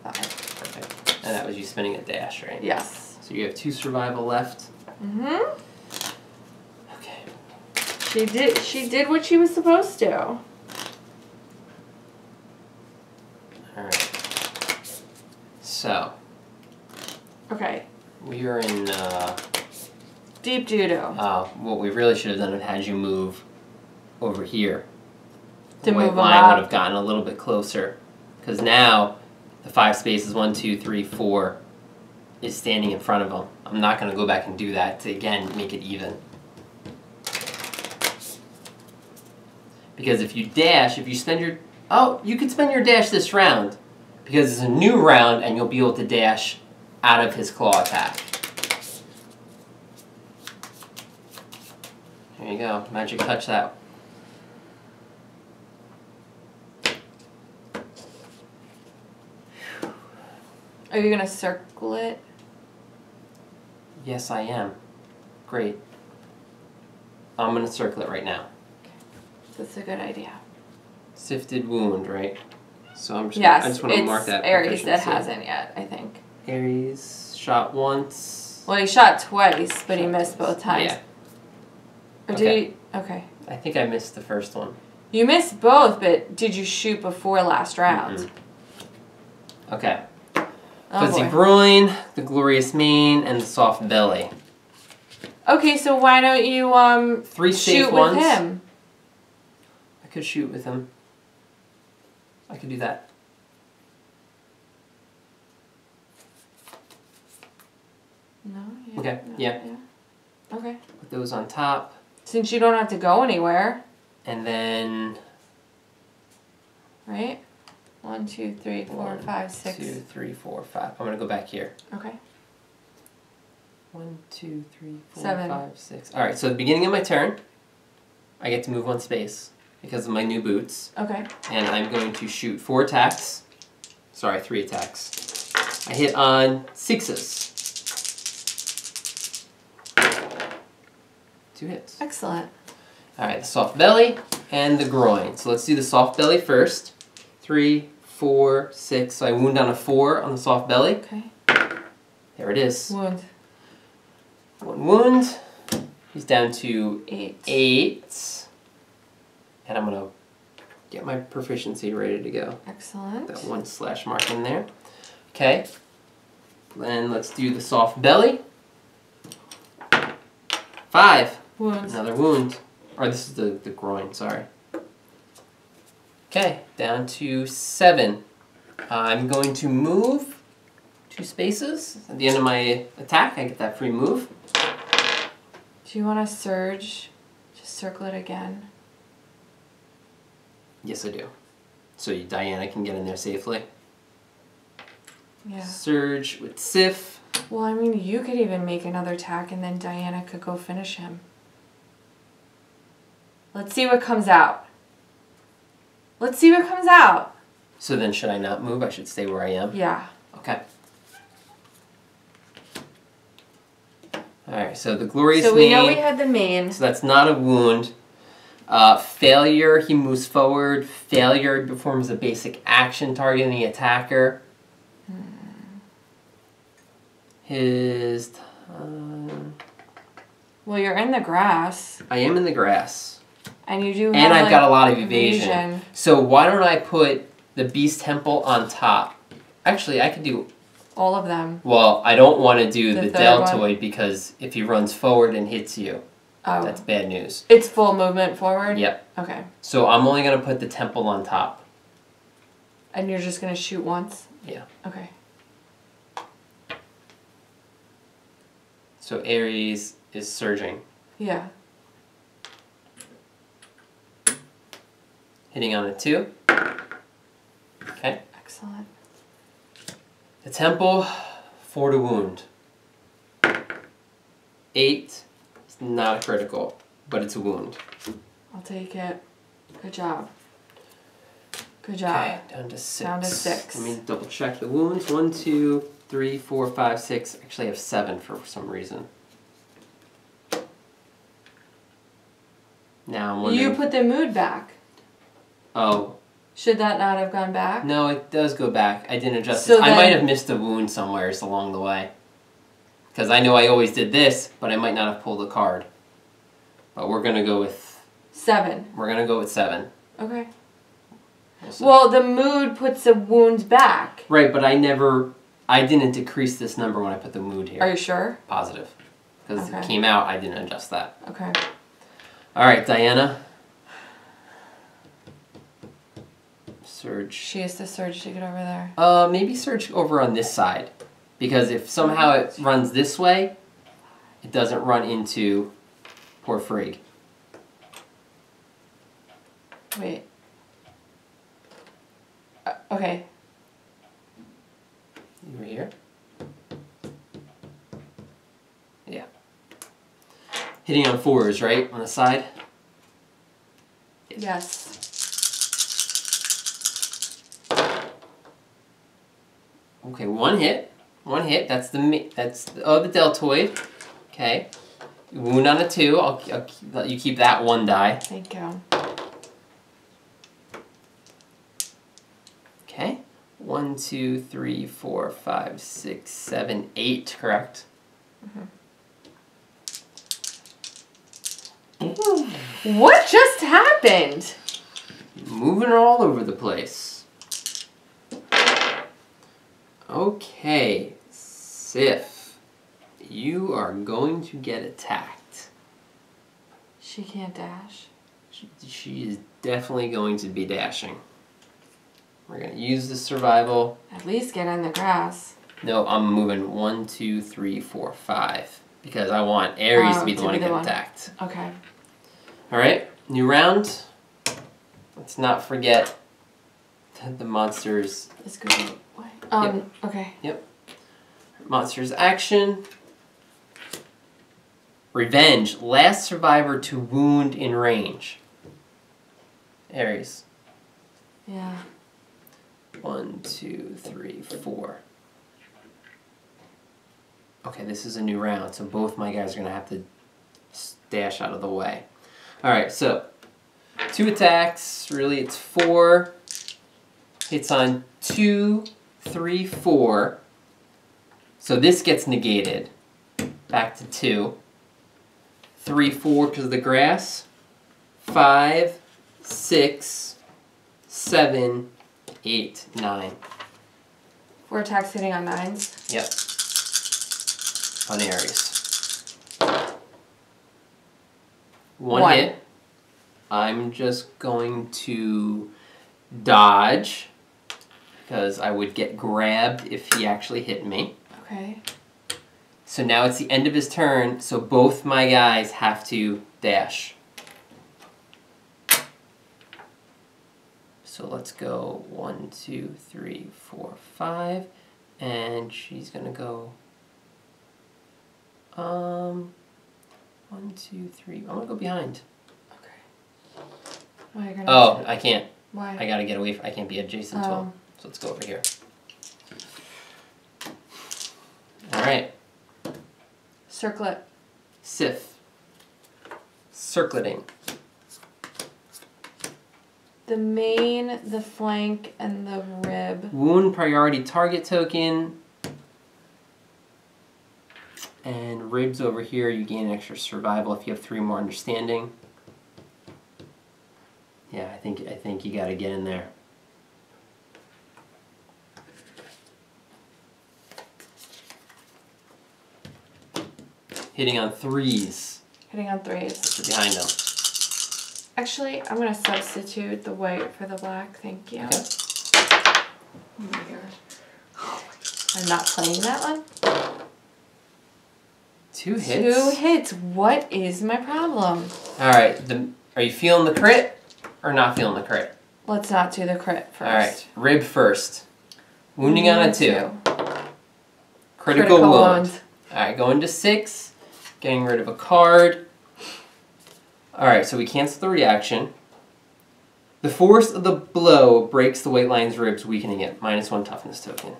5. Perfect. And that was you spinning a dash, right? Yes. So you have 2 survival left. Okay. She did what she was supposed to. Alright. So. Okay. We are in, Deep doo-doo. What we really should have done is had you move over here. To The white move them line up. would have gotten a little bit closer. Because now, the 5 spaces, 1, 2, 3, 4, is standing in front of them. I'm not going to go back and do that to, again, make it even. Because if you dash, if you spend your... Oh, you could spend your dash this round. Because it's a new round, and you'll be able to dash out of his claw attack. There you go. Magic touch that. Are you going to circle it? Yes, I am. Great. I'm going to circle it right now. That's a good idea. Sifted wound, right? So I'm just Yes, I just want to mark that. Aries that proficiency. hasn't yet, I think. Aries shot once. Well, he shot twice, but he missed both times. Yeah. Or Okay. did he? Okay. I think I missed the first one. You missed both, but did you shoot before last round? Okay. Oh, Fuzzy boy. groin, the glorious mane, and the soft belly. Okay, so why don't you 3 safe shoot ones. with him? I could shoot with him. I could do that. No. Yeah, Okay, no, yeah. Okay. Put those on top. Since you don't have to go anywhere, And then right? 1, 2, 3, 4, 1, 5, 6. 2, 3, 4, 5. I'm going to go back here. Okay. 1, 2, 3, 4, 7. 5, 6. Alright, so at the beginning of my turn, I get to move 1 space because of my new boots. Okay. And I'm going to shoot 4 attacks. Sorry, 3 attacks. I hit on 6s. 2 hits. Excellent. Alright, the soft belly and the groin. So let's do the soft belly first. 3, 4, 6. So I wound on a 4 on the soft belly. Okay. There it is. Wound. 1 wound. He's down to 8. 8. And I'm going to get my proficiency ready to go. Excellent. That 1 slash mark in there. Okay. Then let's do the soft belly. 5. Wounds. Another wound. Or this is the groin, sorry. Okay, down to 7. I'm going to move 2 spaces. At the end of my attack, I get that free move. Do you want to surge? Just circle it again. Yes, I do. So Diana can get in there safely. Yeah. Surge with Sif. Well, I mean, you could even make another attack and then Diana could go finish him. Let's see what comes out. Let's see what comes out. So then should I not move? I should stay where I am? Yeah. Okay. Alright, so the glorious So we know mane. we had the main. So that's not a wound. Failure, he moves forward. Failure performs a basic action targeting the attacker. His... Well, you're in the grass. I am in the grass. And you do have, and I've like, got a lot of evasion. So why don't I put the Beast Temple on top? Actually, I could do... all of them. Well, I don't want to do the deltoid one? Because if he runs forward and hits you, that's bad news. It's full movement forward? Yep. Okay. So I'm only going to put the temple on top. And you're just going to shoot once? Yeah. Okay. So Ares is surging. Yeah. Hitting on a 2. Okay. Excellent. The temple, 4 to wound. 8 is not a critical, but it's a wound. I'll take it. Good job. Good job. Okay, down to 6. Down to 6. Let me double check the wounds. 1, 2, 3, 4, 5, 6. Actually, I have 7 for some reason. Now I'm wondering... You put the mood back. Oh. Should that not have gone back? No, it does go back. I didn't adjust So it. I might have missed a wound somewhere along the way. Because I know I always did this, but I might not have pulled a card. But we're going to go with... 7. We're going to go with 7. Okay. We'll Well, the mood puts the wounds back. Right, but I didn't decrease this number when I put the mood here. Are you sure? Positive. Because Okay. it came out, I didn't adjust that. Okay. Alright, Diana. Surge. She has to surge to get over there. Maybe surge over on this side. Because if somehow it runs this way, it doesn't run into poor Frigg. Wait. Okay. You were here? Yeah. Hitting on 4s, right? On the side? Yes. Okay, one hit. One hit. That's the deltoid. Okay. Wound on a 2. I'll let you keep that 1 die. Thank you. Okay. 1, 2, 3, 4, 5, 6, 7, 8. Correct. Mm-hmm. What just happened? Moving all over the place. Okay, Sif, you are going to get attacked. She can't dash. She is definitely going to be dashing. We're going to use the survival. At least get in the grass. No, I'm moving 1, 2, 3, 4, 5. Because I want Ares to be the one to get attacked. Okay. Alright, new round. Let's not forget the monsters. Let's go. Okay. Yep. Monsters action. Revenge. Last survivor to wound in range. Ares. Yeah. 1, 2, 3, 4. Okay, this is a new round, so both my guys are going to have to dash out of the way. Alright, so 2 attacks. Really, it's 4. Hits on 2, 3, 4. So this gets negated. Back to 2. 3, 4 because of the grass. 5, 6, 7, 8, 9. 4 attacks hitting on 9s. Yep. On Ares. 1 hit. I'm just going to dodge because I would get grabbed if he actually hit me. Okay. So now it's the end of his turn, so both my guys have to dash. So let's go 1, 2, 3, 4, 5, and she's gonna go 1, 2, 3. I'm gonna go behind. Okay. Well, you're gonna Oh, I can't. Why? I gotta get away. I can't be adjacent to him. So let's go over here. All right. Circlet. Sif. Circleting. The main, the flank, and the rib. Wound priority target token. And ribs over here, you gain extra survival if you have 3 more understanding. Yeah, I think you gotta get in there. Hitting on 3s. Hitting on 3s. You're behind them. Actually, I'm going to substitute the white for the black. Thank you. Okay. Oh my gosh. I'm not playing that one. 2 hits? 2 hits. What is my problem? Alright, are you feeling the crit or not feeling the crit? Let's not do the crit first. Alright, rib first. Wounding on a 2. Critical Critical wound. wound. Alright, going to 6. Getting rid of a card. Alright, so we cancel the reaction. The force of the blow breaks the weight line's ribs, weakening it. -1 toughness token.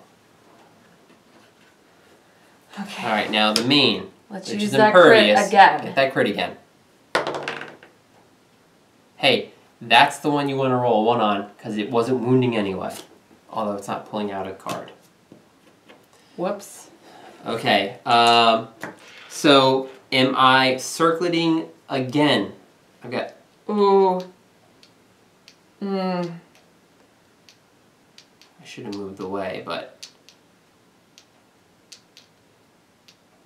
Okay. Alright, now the main. Let's which use is that crit impervious. again. Get that crit again. Hey, that's the one you want to roll 1 on, because it wasn't wounding anyway. Although it's not pulling out a card. Whoops. Okay, so am I circulating again? I've got... Ooh. I should have moved away, but...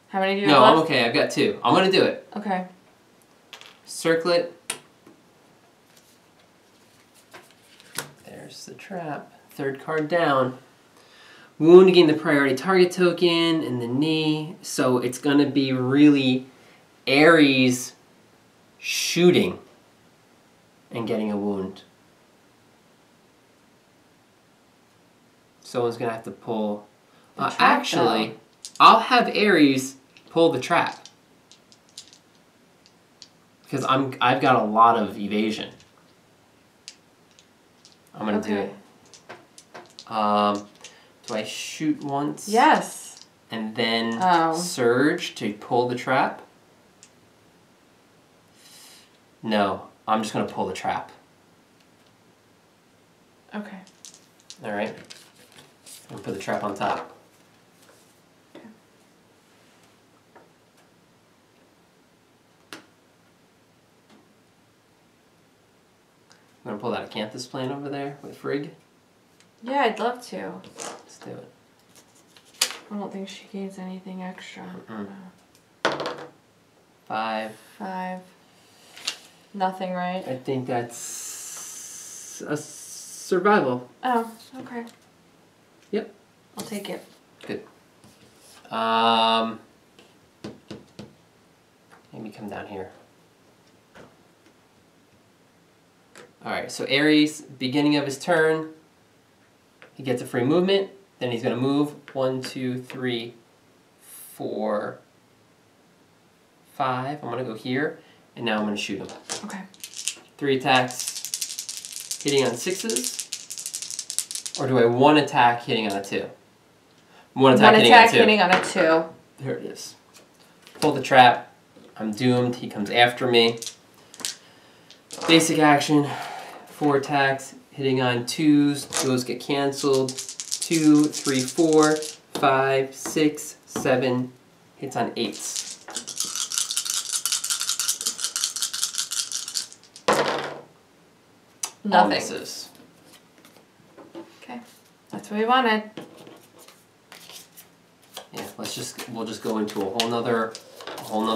How many do you No, have I'm left? okay. I've got 2. I'm going to do it. Okay. Circlet. There's the trap. 3rd card down. Wound, gain the priority target token in the knee. So it's going to be really Ares shooting and getting a wound. Someone's going to have to pull. Actually, I'll have Ares pull the trap. Because I've got a lot of evasion. I'm going to do it. Do I shoot once? Yes. And then Oh. surge to pull the trap? No, I'm just going to pull the trap. Okay. Alright. I'm going to put the trap on top. Okay. I'm going to pull that Acanthus plant over there with Frigg. Yeah, I'd love to. Let's do it. I don't think she gains anything extra. Mm-mm. No. 5. 5. Nothing, right? I think that's a survival. Oh, okay. Yep. I'll take it. Good. Maybe come down here. Alright, so Ares, beginning of his turn, he gets a free movement, then he's going to move 1, 2, 3, 4, 5. I'm going to go here, and now I'm going to shoot him. Okay. 3 attacks, hitting on 6s, or do I 1 attack hitting on a 2? 1 attack, hitting on a 2. There it is. Pull the trap. I'm doomed. He comes after me. Basic action. 4 attacks. Hitting on 2s. Those get canceled. 2, 3, 4, 5, 6, 7. Hits on 8s. Nothing. All misses. Okay. That's what we wanted. Yeah, we'll just go into a whole nother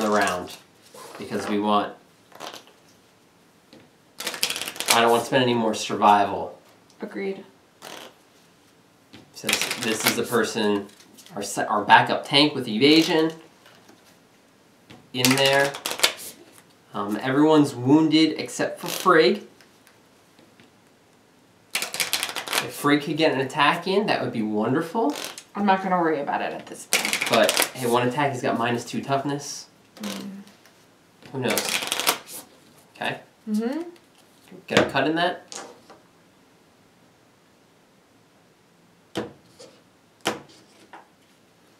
round, because we want. I don't want to spend any more survival. Agreed. Since this is the person, our backup tank with evasion in there. Everyone's wounded except for Frigg. If Frigg could get an attack in, that would be wonderful. I'm not going to worry about it at this point. But, hey, 1 attack, he's got -2 toughness. Who knows? Okay. Mm-hmm. Get a cut in that.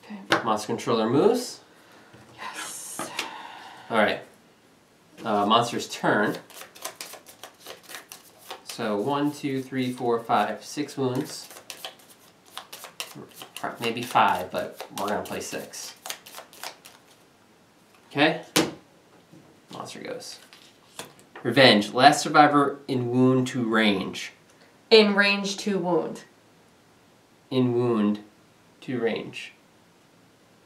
Okay. Monster controller moves. Yes. Alright. Monster's turn. So 1, 2, 3, 4, 5, 6 wounds. Maybe 5, but we're going to play 6. Okay? Monster goes. Revenge. Last survivor in wound to range. In range to wound. In wound to range.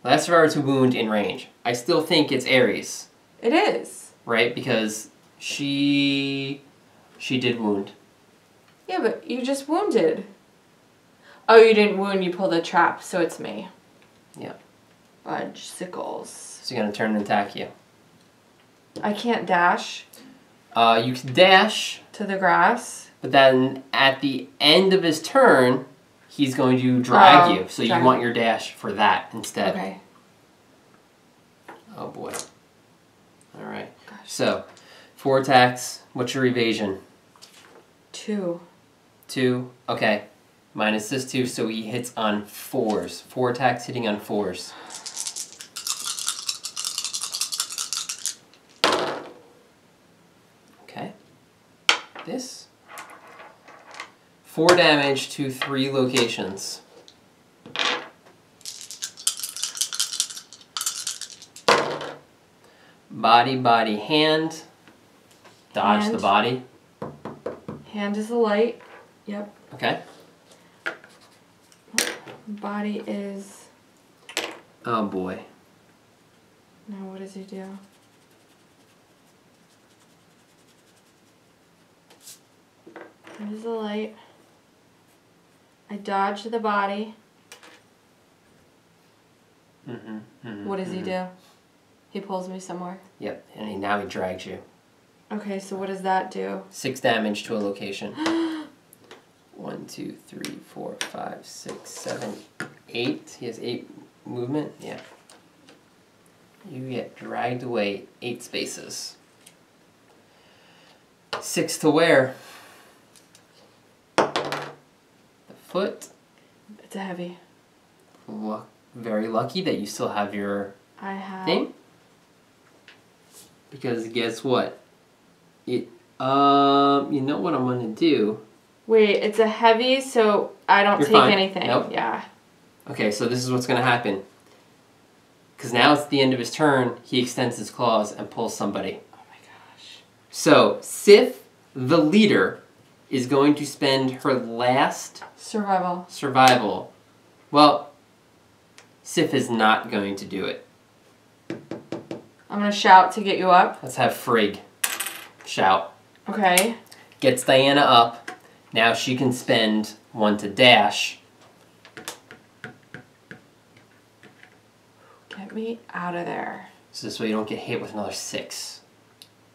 Last survivor to wound in range. I still think it's Ares. It is. Right? Because she did wound. Yeah, but you just wounded. Oh, you didn't wound, you pulled a trap, so it's me. Yeah. Fudge sickles. So you're going to turn and attack you. I can't dash. You can dash. To the grass. But then at the end of his turn, he's going to drag you. So you want your dash for that instead. Okay. Oh boy. Alright. So, 4 attacks. What's your evasion? 2. 2. Okay. Minus this 2, so he hits on 4s. 4 attacks hitting on 4s. Okay. This. 4 damage to 3 locations. Body, body, hand. Dodge Hand. the body. Hand is the light. Yep. Okay. Body is... Oh boy. Now what does he do? Hand is the light. I dodge the body. What does he do? He pulls me somewhere. Yep, and now he drags you. Okay, so what does that do? 6 damage to a location. 1, 2, 3, 4, 5, 6, 7, 8. He has 8 movement. Yeah. You get dragged away 8 spaces. 6 to wear. The foot. It's a heavy. Very lucky that you still have your thing. Because guess what? You know what I'm gonna do? Wait, it's a heavy, so I don't take anything. Nope. Yeah. Okay, so this is what's gonna happen. Because now it's the end of his turn, he extends his claws and pulls somebody. Oh my gosh. So, Sif, the leader, is going to spend her last survival. Well, Sif is not going to do it. I'm gonna shout to get you up. Let's have Frigg shout. Okay. Gets Diana up. Now she can spend 1 to dash. Get me out of there. So this way you don't get hit with another 6.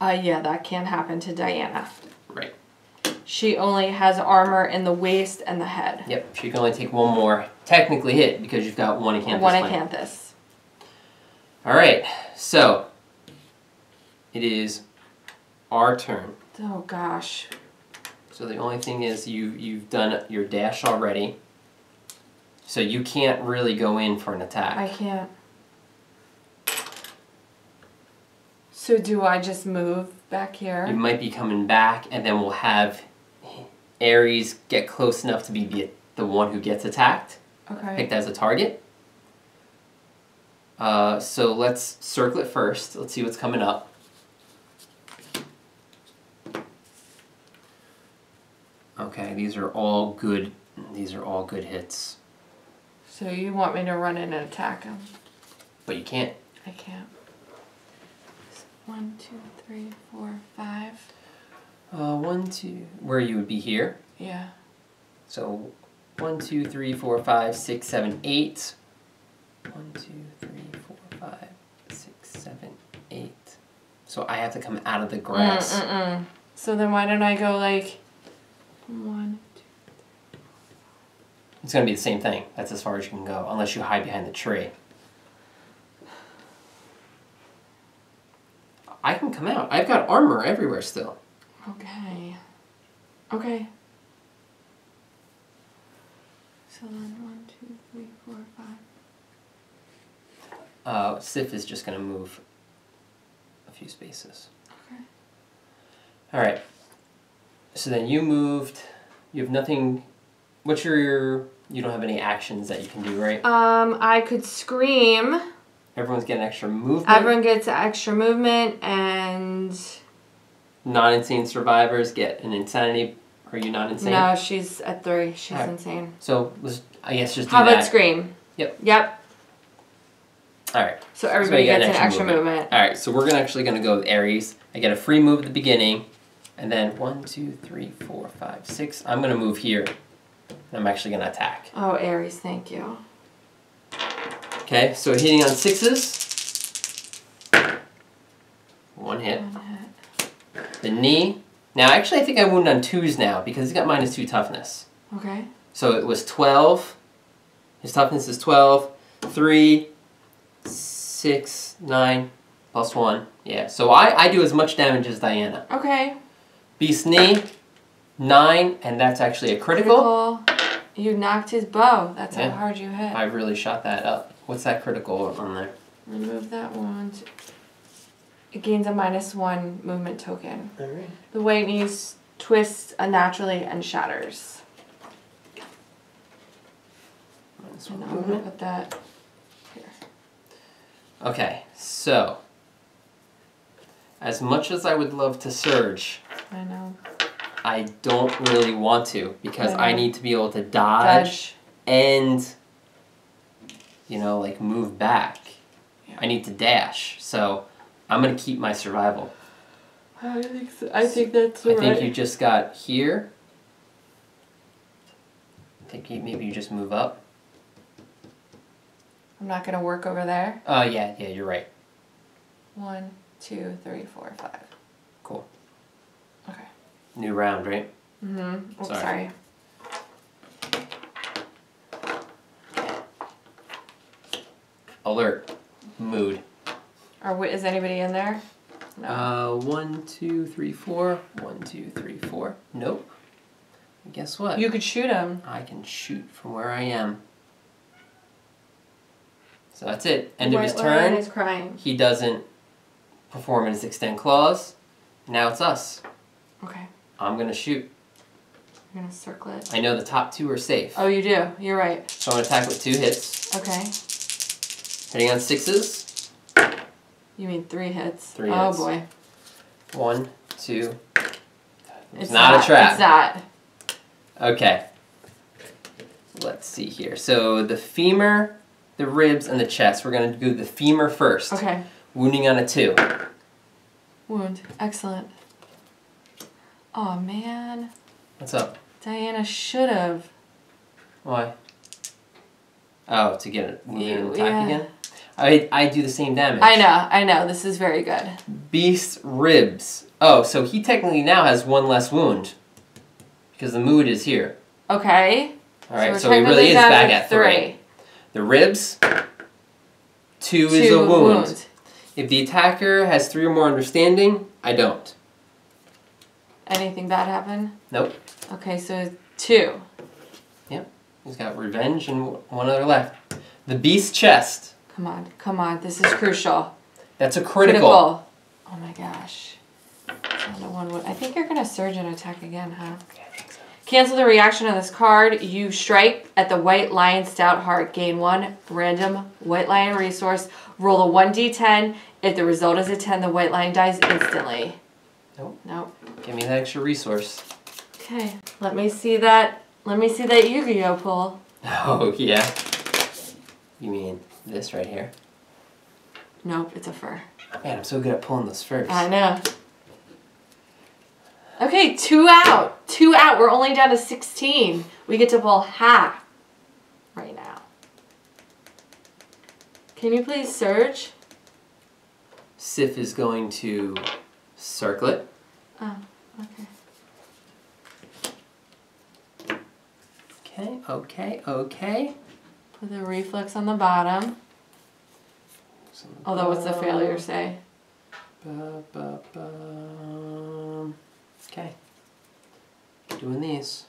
Yeah, that can't happen to Diana. Right. She only has armor in the waist and the head. Yep, she can only take 1 more technically hit because you've got 1 acanthus. 1 acanthus. Alright, so it is our turn. Oh gosh. So the only thing is you've done your dash already. So you can't really go in for an attack. I can't. So do I just move back here? You might be coming back and then we'll have Ares get close enough to be the one who gets attacked. Okay. Picked as a target. So let's circle it first. Let's see what's coming up. Okay, these are all good. These are all good hits. So you want me to run in and attack him? But you can't. I can't. 1, 2, 3, 4, 5. 1, 2. Where you would be here. Yeah. So 1, 2, 3, 4, 5, 6, 7, 8. 1, 2, 3, 4, 5, 6, 7, 8. So I have to come out of the grass. So then why don't I go like 1, 2, 3. It's going to be the same thing. That's as far as you can go, unless you hide behind the tree. I can come out. I've got armor everywhere still. Okay. Okay. So then 1, 2, 3, 4, 5. Sif is just going to move a few spaces. Okay. Alright. So then you moved. You have nothing. What's your... You don't have any actions that you can do, right? I could scream. Everyone's getting extra movement. Everyone gets extra movement and... non-insane survivors get an insanity. Are you not insane? No, she's at 3. She's insane. So I guess just do How that. about Scream? Yep. All right. So everybody gets an extra movement. All right. So we're actually gonna go with Aries. I get a free move at the beginning, and then 1, 2, 3, 4, 5, 6. I'm gonna move here. I'm actually gonna attack. Oh, Aries, thank you. Okay. So hitting on 6s. 1 hit. 1 hit. The knee. Now, actually, I think I wound on 2s now because he's got -2 toughness. Okay. So it was 12. His toughness is 12. 3, 6, 9, +1. Yeah, so I do as much damage as Diana. Okay. Beast knee, 9, and that's actually a critical. You knocked his bow. That's how hard you hit. I really shot that up. What's that critical on there? Remove that wound. It gains a -1 movement token. All right. The white knees twists unnaturally and shatters. -1 And I'm movement. gonna put that here. Okay, so as much as I would love to surge, I know. I don't really want to because I need to be able to dodge. And, you know, like move back. Yeah. I need to dash. So I'm going to keep my survival. I think so. I think that's right. I think you just got here. I think maybe you just move up. I'm not going to work over there. Oh, yeah, you're right. 1, 2, 3, 4, 5. Cool. Okay. New round, right? Mm-hmm. Oh, sorry. Alert. Mood. Is anybody in there? No. 1, 2, 3, 4. 1, 2, 3, 4. Nope. And guess what? You could shoot him. I can shoot from where I am. So that's it. End of his turn. Is crying. He doesn't perform his extend clause. Now it's us. Okay. I'm going to shoot. You're going to circle it. I know the top 2 are safe. Oh, you do. You're right. So I'm going to attack with 2 hits. Okay. Hitting on 6s. You mean 3 hits. 3 hits. Oh, boy. 1, 2. It's not a trap. It's not. Okay. Let's see here. So the femur, the ribs, and the chest. We're going to do the femur first. Okay. Wounding on a 2. Wound. Excellent. Oh, man. What's up? Diana should have. Why? Oh, to get a wound and attack again? I do the same damage. I know. This is very good. Beast ribs. Oh, so he technically now has 1 less wound. Because the mood is here. Okay. Alright, so he really is back at 3. The ribs, 2 is a wound. If the attacker has 3 or more understanding, I don't. Anything bad happen? Nope. Okay, so 2. Yep. He's got revenge and 1 other left. The beast chest. Come on. This is crucial. That's a critical. Oh my gosh. I think you're going to surge and attack again, huh? Okay, I think so. Cancel the reaction on this card. You strike at the White Lion Stout Heart. Gain 1 random White Lion resource. Roll a 1d10. If the result is a 10, the White Lion dies instantly. Nope. Give me that extra resource. Okay. Let me see that Yu-Gi-Oh pull. Oh, yeah. You mean this right here? Nope, it's a fur. Man, I'm so good at pulling those furs. I know. Okay, 2 out. 2 out. We're only down to 16. We get to pull half right now. Can you please surge? Sif is going to circle it. Oh, okay. Okay. Put the reflex on the bottom. Although what's the failure say? Okay. Doing these.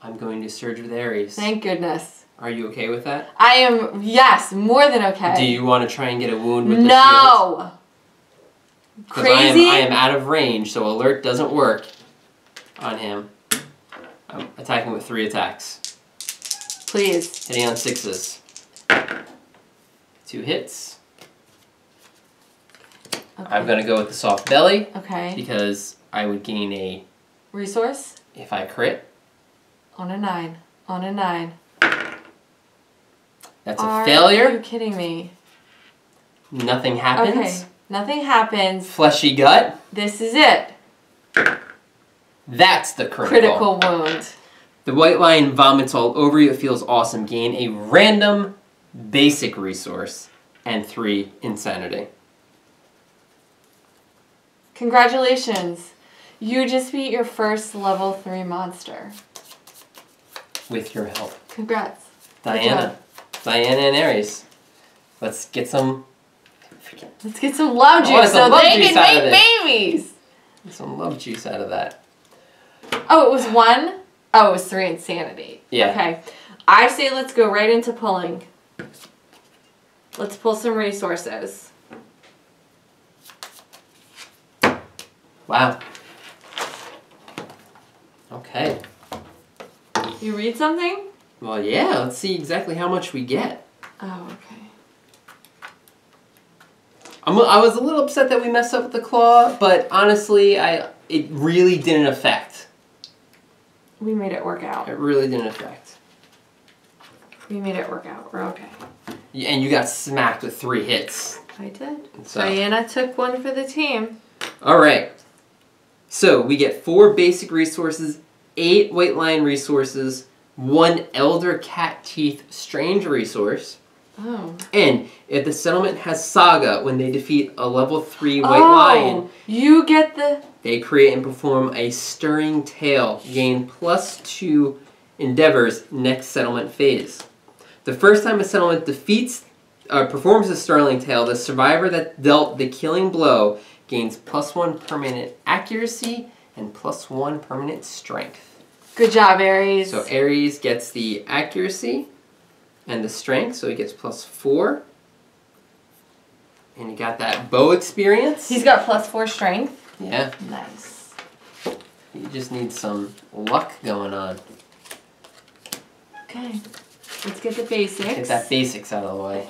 I'm going to surge with Aries. Thank goodness. Are you okay with that? I am, yes, more than okay. Do you want to try and get a wound with the shield? No! Crazy? I am out of range, so alert doesn't work on him. I'm attacking with 3 attacks. Please. Hitting on 6s. 2 hits. Okay. I'm going to go with the soft belly. Okay. Because I would gain a... Resource? If I crit. On a 9. On a 9. That's a failure. Are you kidding me? Nothing happens. Okay. Nothing happens. Fleshy gut. This is it. That's the critical. Critical wound. The white lion vomits all over you. It feels awesome. Gain a random basic resource and 3 insanity. Congratulations. You just beat your first level 3 monster. With your help. Congrats. Diana. Diana and Aries. Let's get some... Let's get some love juice so love they juice can make babies. Get some love juice out of that. Oh, it was 1? Oh, it was 3 insanity. Yeah. Okay. I say let's go right into pulling. Let's pull some resources. Wow. Okay. You read something? Well, yeah. Let's see exactly how much we get. Oh, okay. I was a little upset that we messed up with the claw, but honestly, it really didn't affect. We made it work out. It really didn't affect. We made it work out. We're okay. And you got smacked with 3 hits. I did. So. Diana took 1 for the team. All right. So we get 4 basic resources, 8 white lion resources, 1 elder cat teeth strange resource. Oh. And if the settlement has Saga, when they defeat a level 3 white lion, you get the... they create and perform a stirring tale. Gain +2 endeavors next settlement phase. The first time a settlement performs a stirring tale, the survivor that dealt the killing blow gains +1 permanent accuracy and +1 permanent strength. Good job, Aries. So Aries gets the accuracy and the strength, so he gets +4. And he got that bow experience. He's got +4 strength. Yeah. Nice. He just needs some luck going on. Okay. Let's get the basics. Get that basics out of the way.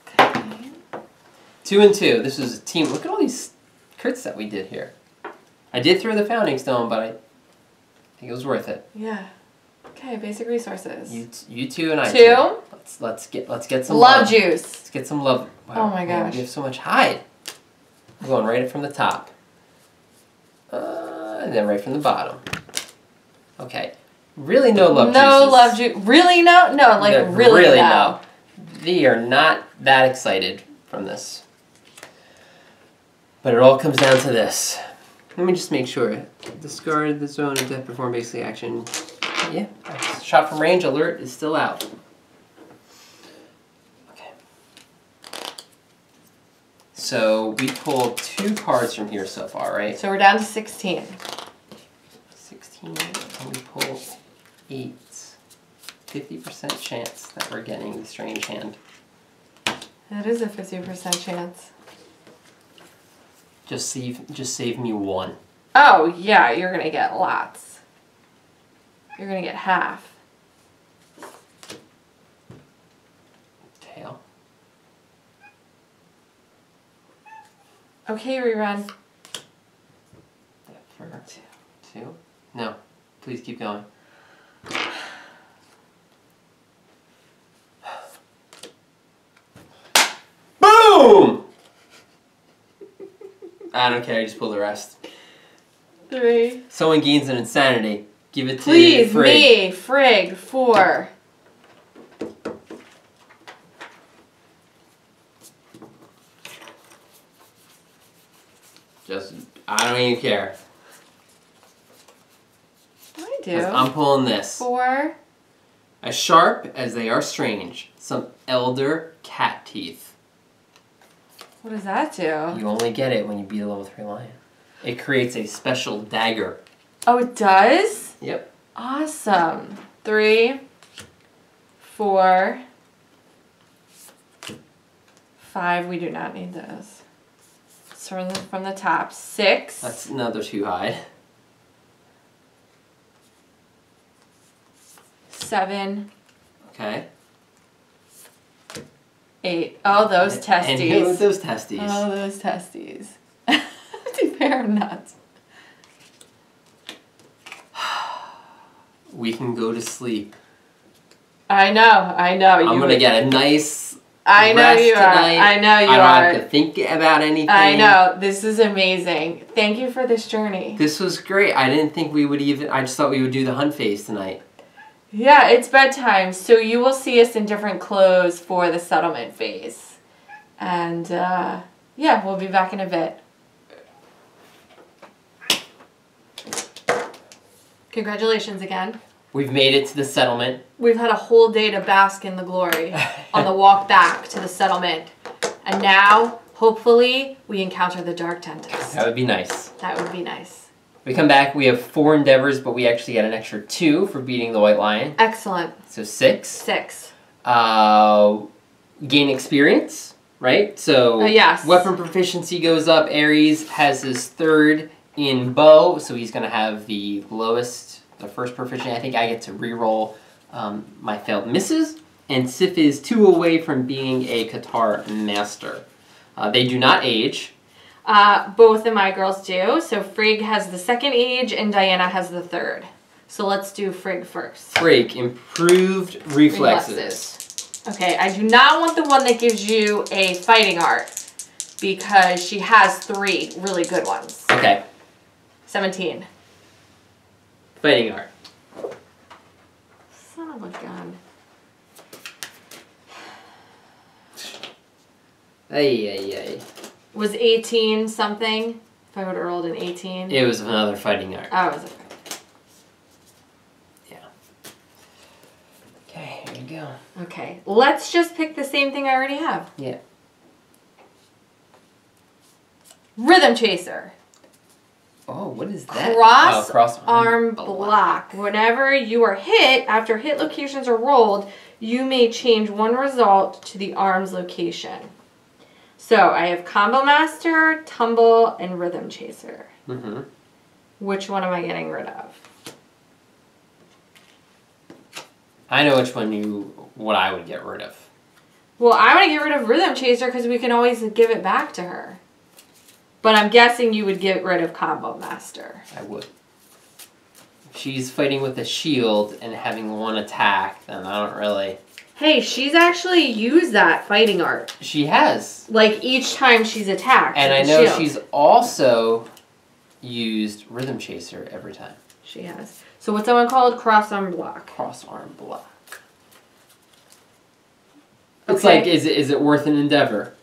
Okay. 2 and 2. This is a team. Look at all these crits that we did here. I did throw the founding stone, but I think it was worth it. Yeah. Okay, basic resources. You 2 and I 2. Let's get some love juice. Let's get some love. Wow, Oh my man, gosh. we have so much hide. I'm going right from the top. And then right from the bottom. Okay. Really no love juices. No love juice. Really no? No, like really no. They are not that excited from this. But it all comes down to this. Let me just make sure. Discard the zone and death perform basic action. Yeah. Shot from range alert is still out. Okay. So we pulled 2 cards from here so far, right? So we're down to 16. 16, and we pull 8. 50% chance that we're getting the strange hand. That is a 50% chance. Just save me 1. Oh, yeah, you're going to get lots. You're going to get half. Tail. Okay, rerun. That for 2. No, please keep going. Boom! I don't care, I just pull the rest. 3. Someone gains an insanity. Give it to Please, Frigg. me, Frigg, 4. I don't even care. I do. I'm pulling this. 4. As sharp as they are strange, some elder cat teeth. What does that do? You only get it when you beat a level 3 lion. It creates a special dagger. Oh, it does? Yep. Awesome. 3, 4, 5. We do not need those. So from the top. 6. That's another 2 hide. 7. Okay. 8. Oh, those testes. And here with those testes. Oh, those testes. Two pair of nuts. We can go to sleep. I know. I'm going to get a nice I know rest you are. tonight. I know you are. are. I don't have to think about anything. I know. This is amazing. Thank you for this journey. This was great. I didn't think we would even... I just thought we would do the hunt phase tonight. Yeah, it's bedtime, so you will see us in different clothes for the settlement phase. And, yeah, we'll be back in a bit. Congratulations again. We've made it to the settlement. We've had a whole day to bask in the glory on the walk back to the settlement. And now, hopefully, we encounter the Dark Tentacles. That would be nice. That would be nice. We come back, we have 4 endeavors, but we actually get an extra 2 for beating the White Lion. Excellent. So 6. 6. Gain experience, right? So yes. Weapon proficiency goes up. Ares has his 3rd in bow, so he's going to have the lowest, the first proficiency. I think I get to reroll my failed misses. And Sif is 2 away from being a Qatar master. They do not age. Both of my girls do. So Frigg has the 2nd age and Diana has the 3rd. So let's do Frigg first. Frigg, improved reflexes. Okay, I do not want the one that gives you a fighting art because she has 3 really good ones. Okay. 17. Fighting art. Son of a gun. Ay. Was 18 something? If I would have rolled an 18. It was another fighting art. Oh, it was a Yeah. Okay, here you go. Okay, let's just pick the same thing I already have. Yeah. Rhythm Chaser. Oh, what is that? Cross arm block. Whenever you are hit, after hit locations are rolled, you may change one result to the arm's location. So I have Combo Master, Tumble, and Rhythm Chaser. Mm-hmm. Which one am I getting rid of? I know what I would get rid of. Well, I want to get rid of Rhythm Chaser because we can always give it back to her. But I'm guessing you would get rid of Combo Master. I would. If she's fighting with a shield and having 1 attack, then I don't really... Hey, she's actually used that fighting art. She has. Like each time she's attacked. And I know she's also used Rhythm Chaser every time. She has. So what's that one called? Cross arm block. Cross arm block. It's like, is it worth an endeavor?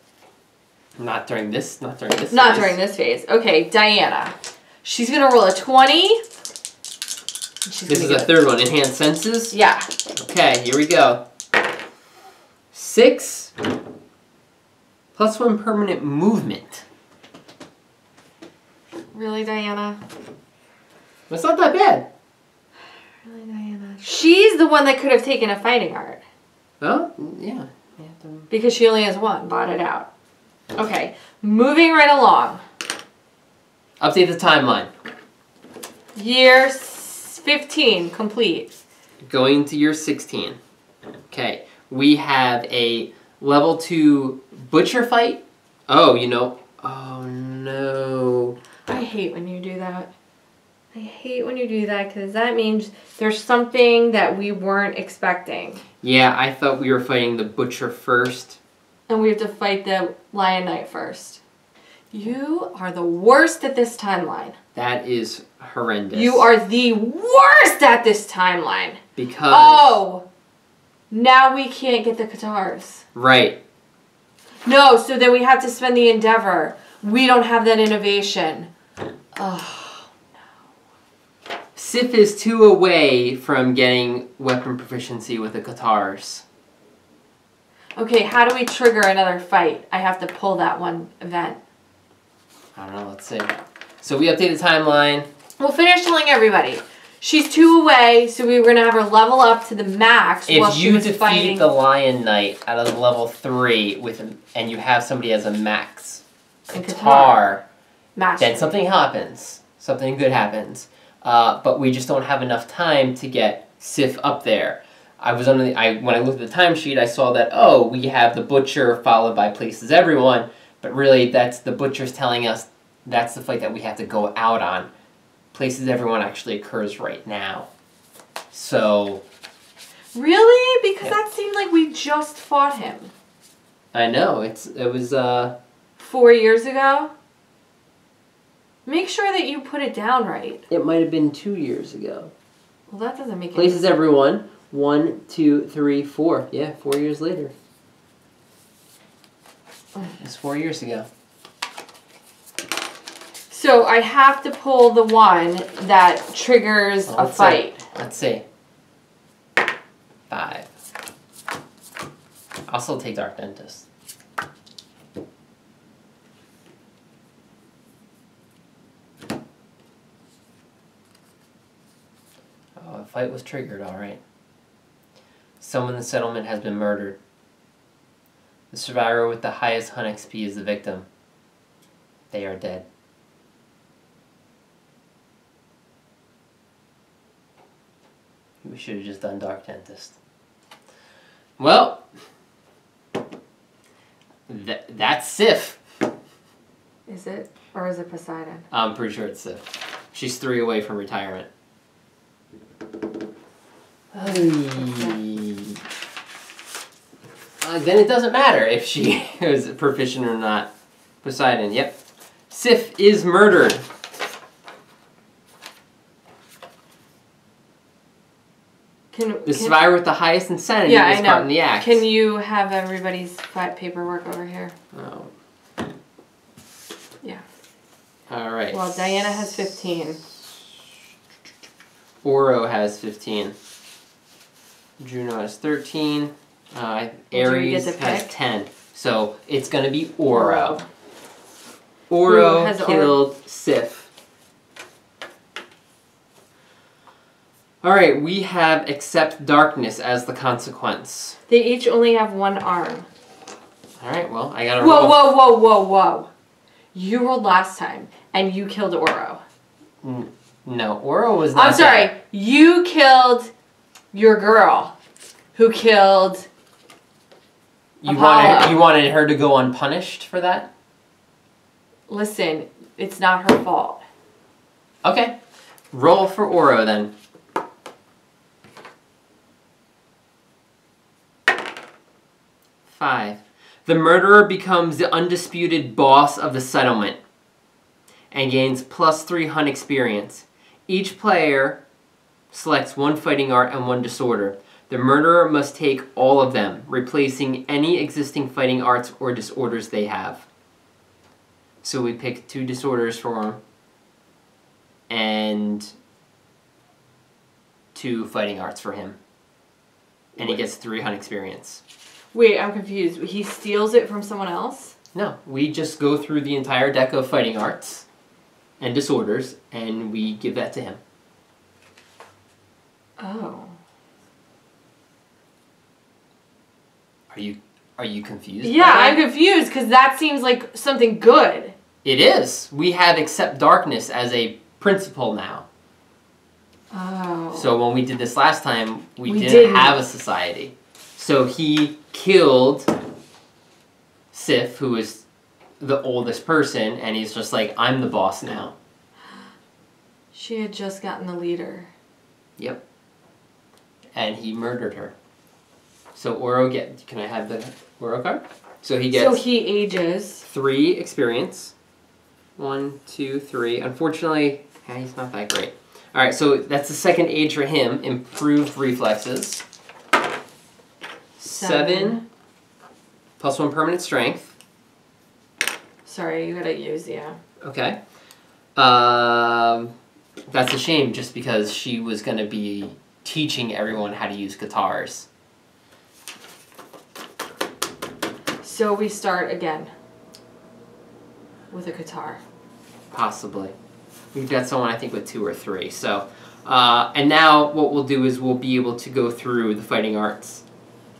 Not during this phase. Not during this phase. Okay, Diana. She's going to roll a 20. This is a 3rd one. Enhanced senses? Yeah. Okay, here we go. 6 plus 1 permanent movement. Really, Diana? That's not that bad. Really, Diana? She's the one that could have taken a fighting art. Oh, yeah. Because she only has 1. Bought it out. Okay, moving right along. Update the timeline. Year 15, complete. Going to year 16. Okay, we have a level 2 butcher fight. Oh, oh no. I hate when you do that. I hate when you do that because that means there's something that we weren't expecting. Yeah, I thought we were fighting the butcher first. And we have to fight the Lion Knight first. You are the worst at this timeline. That is horrendous. You are the worst at this timeline. Because... Oh! Now we can't get the Qatars. Right. No, so then we have to spend the endeavor. We don't have that innovation. Oh, no. Sif is 2 away from getting weapon proficiency with the Qatars. Okay, how do we trigger another fight? I have to pull that one event. I don't know, let's see. So we update the timeline. We'll finish telling everybody. She's 2 away, so we were going to have her level up to the max while she was fighting. If you defeat the Lion Knight out of level 3 and you have somebody as a max Qatar, then something happens. Something good happens. But we just don't have enough time to get Sif up there. I was under the, when I looked at the timesheet, I saw that, oh, we have the Butcher followed by Places Everyone, but really that's the Butcher's telling us that's the fight that we have to go out on. Places Everyone actually occurs right now. So... Really? Because that seemed like we just fought him. I know, it was 4 years ago? Make sure that you put it down right. It might have been 2 years ago. Well, that doesn't make Places Everyone, 1, 2, 3, 4. Yeah, 4 years later. It's 4 years ago. So I have to pull the one that triggers a fight. Let's see. 5. I'll still take Dark Dentist. Oh, a fight was triggered, alright. Someone in the settlement has been murdered. The survivor with the highest hunt XP is the victim. They are dead. We should have just done Dark Dentist. Well, that's Sif. Is it? Or is it Poseidon? I'm pretty sure it's Sif. She's 3 away from retirement. Then it doesn't matter if she is proficient or not. Poseidon, yep. Sif is murdered. The survivor with the highest insanity is caught in the act. Can you have everybody's paperwork over here? Oh. Yeah. All right. Well, Diana has 15. Oro has 15. Juno has 13. Ares has 10. So it's going to be Oro. Oro killed Sif. Alright, we have Accept Darkness as the consequence. They each only have 1 arm. Alright, well, I gotta roll. Whoa. You rolled last time, and you killed Oro. No, Oro was not. I'm sorry, you killed your girl, who killed Apollo. You wanted her to go unpunished for that? Listen, it's not her fault. Okay. Roll for Oro, then. 5. The murderer becomes the undisputed boss of the settlement and gains +3 hunt experience. Each player selects 1 fighting art and 1 disorder. The murderer must take all of them, replacing any existing fighting arts or disorders they have. So we pick 2 disorders for him and 2 fighting arts for him. And he gets 3 hunt experience. Wait, I'm confused. He steals it from someone else? No, we just go through the entire deck of fighting arts and disorders, and we give that to him. Oh. Are you confused? Yeah, I'm confused, because that seems like something good. It is. We have Accept Darkness as a principle now. Oh. So when we did this last time, we didn't have a society. So he killed Sif, who is the oldest person, and he's just like, I'm the boss now. She had just gotten the leader. Yep. And he murdered her. So Oro can I have the Oro card? So he gets... So he ages. 3 experience. 1, 2, 3. Unfortunately, he's not that great. Alright, so that's the second age for him. Improved reflexes. 7 +1 permanent strength. Sorry, you gotta use, yeah. Okay. That's a shame just because she was going to be teaching everyone how to use guitars. So we start again with a guitar. Possibly. We've got someone I think with 2 or 3. So, and now what we'll do is we'll be able to go through the fighting arts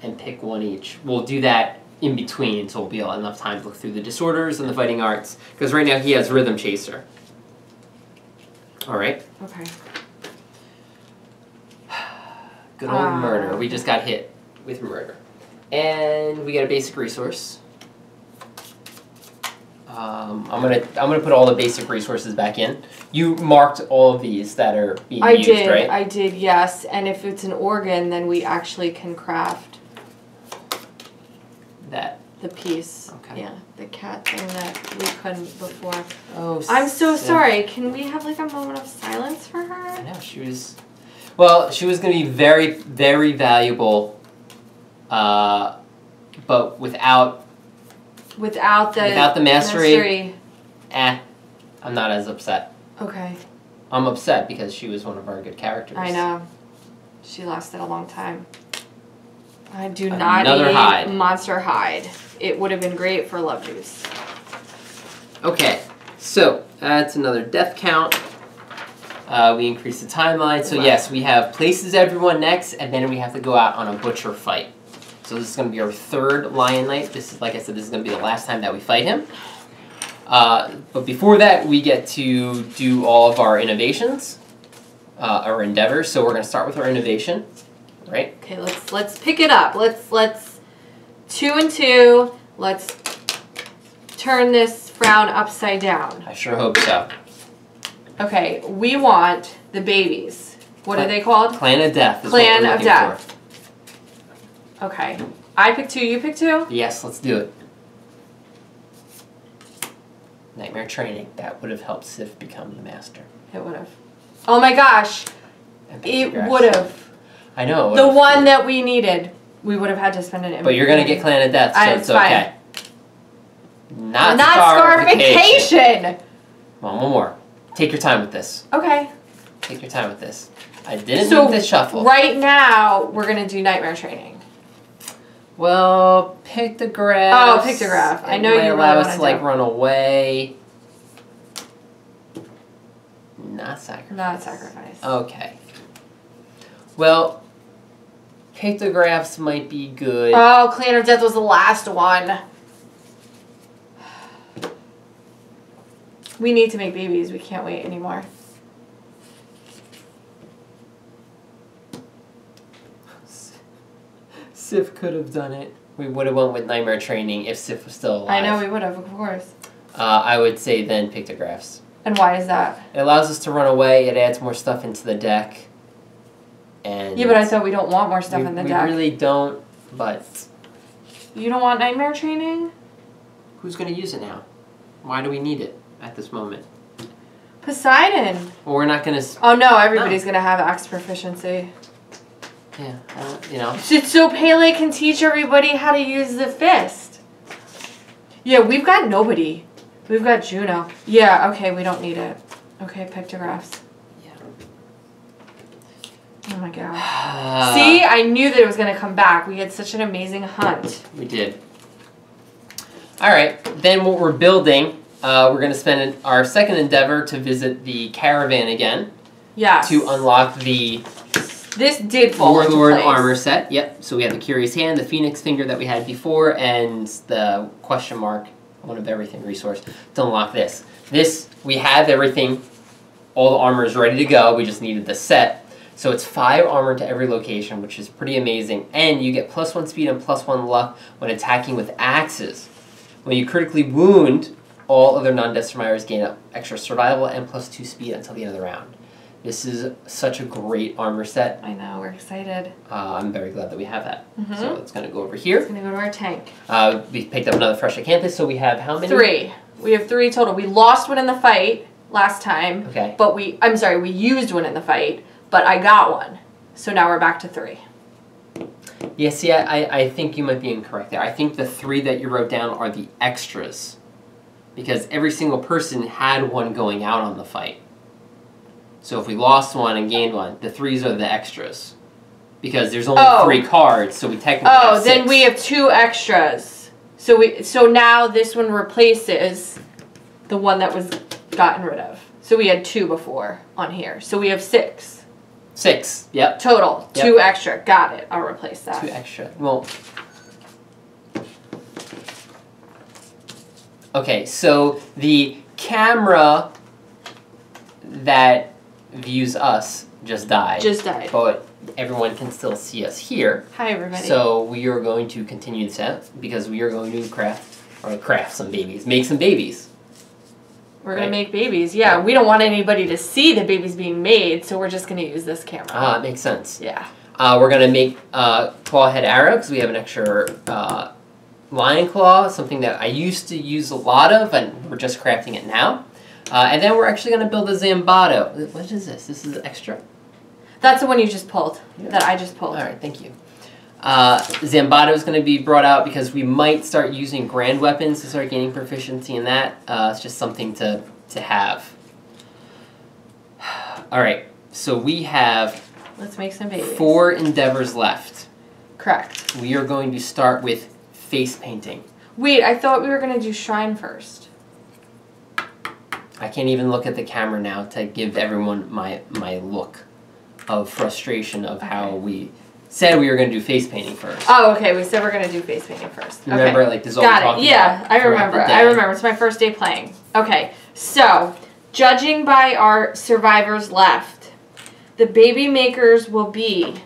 and pick 1 each. We'll do that in between, so we'll be enough time to look through the disorders and the fighting arts. Because right now he has Rhythm Chaser. Alright? Okay. Good old murder. We just got hit with murder. And we get a basic resource. I'm gonna put all the basic resources back in. You marked all of these that are being used, right? I did, yes. And if it's an organ, then we actually can craft that. The piece. Okay. Yeah, the cat thing that we couldn't before. Oh, I'm so sorry. Can we have like a moment of silence for her? I know, she was going to be very, very valuable, but without the mastery, I'm not as upset. Okay. I'm upset because she was one of our good characters. I know. She lasted a long time. I do not Another need hide. monster hide. It would have been great for love juice. Okay, so that's another death count. We increase the timeline. So yes, we have places everyone next, and then we have to go out on a butcher fight. So this is going to be our third Lion Knight. This is, like I said, this is going to be the last time that we fight him. But before that, we get to do all of our innovations, our endeavors. So we're going to start with our innovation, right? Okay, let's pick it up. Let's 2 and 2. Let's turn this frown upside down. I sure hope so. Okay, we want the babies. What are they called? Clan of Death. Clan of Death. Okay. I pick 2, you pick 2? Yes, let's do it. Nightmare training. That would have helped Sif become the master. It would have. Oh my gosh. It would have. I know. The one that we needed. We would have had to spend it. But you're going to get Clan of Death, so it's okay. Not scarification. One more. Take your time with this. Okay. Take your time with this. I didn't move the shuffle. Right now, we're going to do nightmare training. Well, pictographs. Oh, pictograph. I know you really allow want us to like run away. Not sacrifice. Not sacrifice. Okay. Well, pictographs might be good. Oh, Clan of Death was the last one. We need to make babies. We can't wait anymore. Sif could have done it. We would have went with nightmare training if Sif was still alive. I know we would have, of course. I would say then pictographs. And why is that? It allows us to run away. It adds more stuff into the deck. And yeah, but I thought we don't want more stuff in the deck. We really don't, but... You don't want nightmare training? Who's going to use it now? Why do we need it at this moment? Poseidon. Well, we're not going to... Oh, no, everybody's going to have axe proficiency. Yeah, you know. So Pele can teach everybody how to use the fist. Yeah, we've got nobody. We've got Juno. Yeah, okay, we don't need it. Okay, pictographs. Yeah. Oh my god. See, I knew that it was going to come back. We had such an amazing hunt. We did. Alright, then what we're building, we're going to spend our second endeavor to visit the caravan again. Yes. To unlock the... This did fall Warlord into place. armor set. Yep. So we have the Curious Hand, the Phoenix Finger that we had before, and the question mark, one of everything resource to unlock this. This, we have everything. All the armor is ready to go. We just needed the set. So it's 5 armor to every location, which is pretty amazing. And you get +1 speed and +1 luck when attacking with axes. When you critically wound, all other non-death survivors gain up extra survival and +2 speed until the end of the round. This is such a great armor set. I know, we're excited. I'm very glad that we have that. So it's going to go over here. It's going to go to our tank. We picked up another fresh acanthus, so we have how many? 3. We have 3 total. We lost one in the fight last time. Okay. But we used one in the fight, but I got one. So now we're back to 3. Yeah, see, I think you might be incorrect there. I think the 3 that you wrote down are the extras. Because every single person had one going out on the fight. So if we lost one and gained one, the 3s are the extras. Because there's only 3 cards, so we technically have 6. Then we have 2 extras. So now this one replaces the one that was gotten rid of. So we had 2 before on here. So we have 6. 6, yep. Total. Yep. 2 extra. Got it. I'll replace that. 2 extra. Well... Okay, so the camera that views us just died. Just died. But everyone can still see us here. Hi, everybody. So we are going to continue this out because we are going to craft some babies, make some babies. We're going to make babies. Yeah, we don't want anybody to see the babies being made, so we're just going to use this camera. Ah, it makes sense. Yeah. We're going to make claw head arrow because we have an extra lion claw, something that I used to use a lot of, and we're just crafting it now. And then we're actually going to build a Zambato. What is this? This is extra? That's the one you just pulled, that I just pulled. All right, thank you. Zambato is going to be brought out because we might start using grand weapons to start gaining proficiency in that. It's just something to have. All right, so we have Let's make some babies. 4 endeavors left. Correct. We are going to start with face painting. Wait, I thought we were going to do shrine first. I can't even look at the camera now to give everyone my look of frustration of how we said we were going to do face painting first. Oh, okay. We said we're going to do face painting first. Remember, okay. like, this is all we talked about. Yeah, I remember. I remember. It's my first day playing. Okay, so judging by our survivors left, the baby makers will be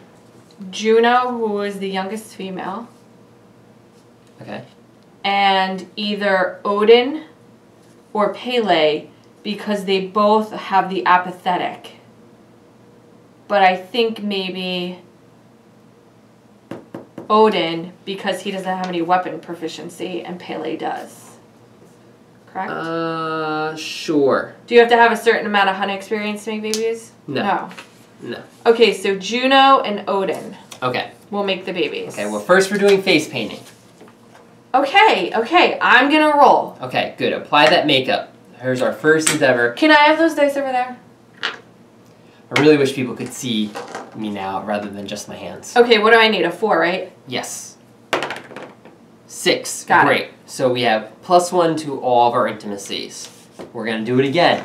Juno, who is the youngest female. Okay. And either Odin or Pele, because they both have the apathetic. But I think maybe Odin, because he doesn't have any weapon proficiency, and Pele does. Correct? Sure. Do you have to have a certain amount of hunting experience to make babies? No. No. Okay, so Juno and Odin Okay. will make the babies. Okay, well, first we're doing face painting. Okay, I'm gonna roll. Okay, good. Apply that makeup. Here's our first endeavor. Can I have those dice over there? I really wish people could see me now rather than just my hands. Okay, what do I need? A 4, right? Yes. 6. Got it. Great. So we have +1 to all of our intimacies. We're going to do it again.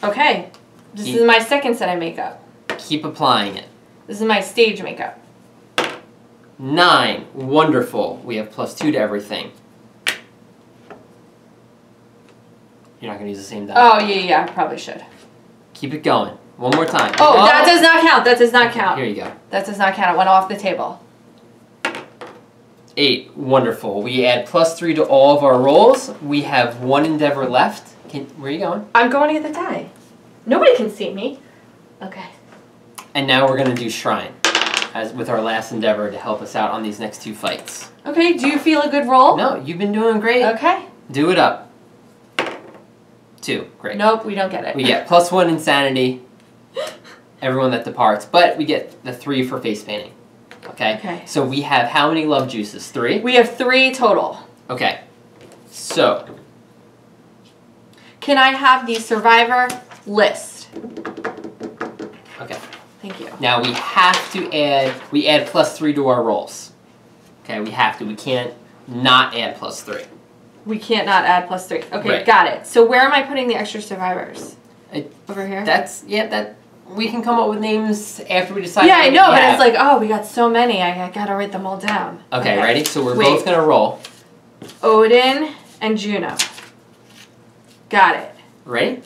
Okay. This is my second set of makeup. Keep applying it. This is my stage makeup. 9. Wonderful. We have +2 to everything. You're not going to use the same die. Oh, yeah, I probably should. Keep it going. One more time. Oh, that does not count. That does not count. Here you go. That does not count. It went off the table. 8. Wonderful. We add +3 to all of our rolls. We have 1 endeavor left. Where are you going? I'm going to get the die. Nobody can see me. Okay. And now we're going to do Shrine as with our last endeavor to help us out on these next 2 fights. Okay, do you feel a good roll? No, you've been doing great. Okay. Do it up. 2. Great. Nope, we don't get it. We get +1 insanity. Everyone that departs. But we get the 3 for face painting. Okay? So we have how many love juices? 3? We have 3 total. Okay. So. Can I have the survivor list? Okay. Thank you. Now we have to add, we add +3 to our rolls. Okay, we have to. We can't not add +3. We can't not add +3. Okay, Right. got it. So where am I putting the extra survivors? Over here? We can come up with names after we decide. Yeah, I know, but it's like, oh, we got so many. I gotta write them all down. Okay, ready? So we're both gonna roll. Odin and Juno. Got it. Ready?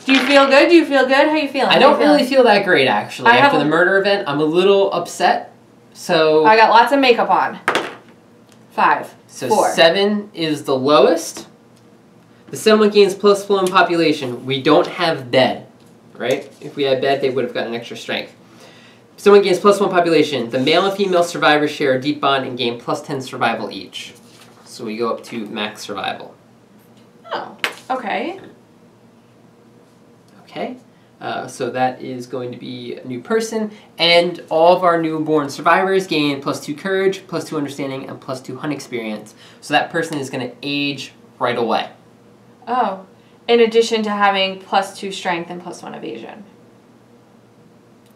Do you feel good? Do you feel good? How you feeling? I don't really feel that great, actually. After the murder event, I'm a little upset. So I got lots of makeup on. 5. So 4. 7 is the lowest. The settlement gains +1 population. We don't have bed, right? If we had bed, they would have gotten extra strength. Someone gains +1 population. The male and female survivors share a deep bond and gain +10 survival each. So we go up to max survival. Oh, okay. Okay. So that is going to be a new person. And all of our newborn survivors gain +2 courage, +2 understanding, and +2 hunt experience. So that person is going to age right away. Oh, in addition to having +2 strength and +1 evasion.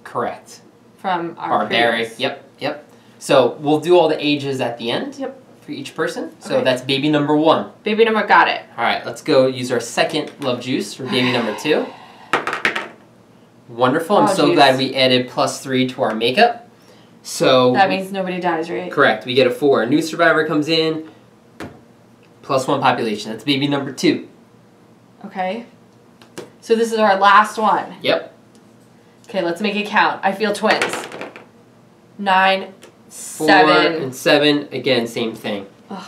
Correct. From our barbaric. Yep. So we'll do all the ages at the end. Yep. For each person. So that's baby number 1. Baby number, got it. All right, let's go use our second love juice for baby number 2. Wonderful. I'm so glad we added +3 to our makeup. So that means nobody dies, right? Correct. We get a 4. A new survivor comes in. +1 population. That's baby number 2. Okay. So this is our last one. Yep. Okay, let's make it count. I feel twins. 9, 4 7. and 7. Again, same thing. Ugh.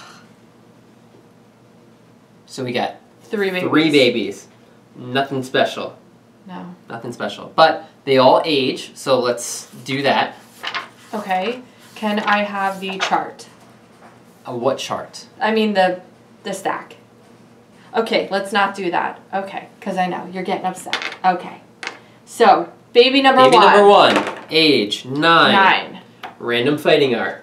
So we got 3 babies. 3 babies. Nothing special. No. Nothing special. But they all age, so let's do that. Okay. Can I have the chart? What chart? I mean the stack. Okay, let's not do that. Okay, because I know you're getting upset. Okay. So, baby number 1. Baby number 1. Age 9. 9. Random fighting art.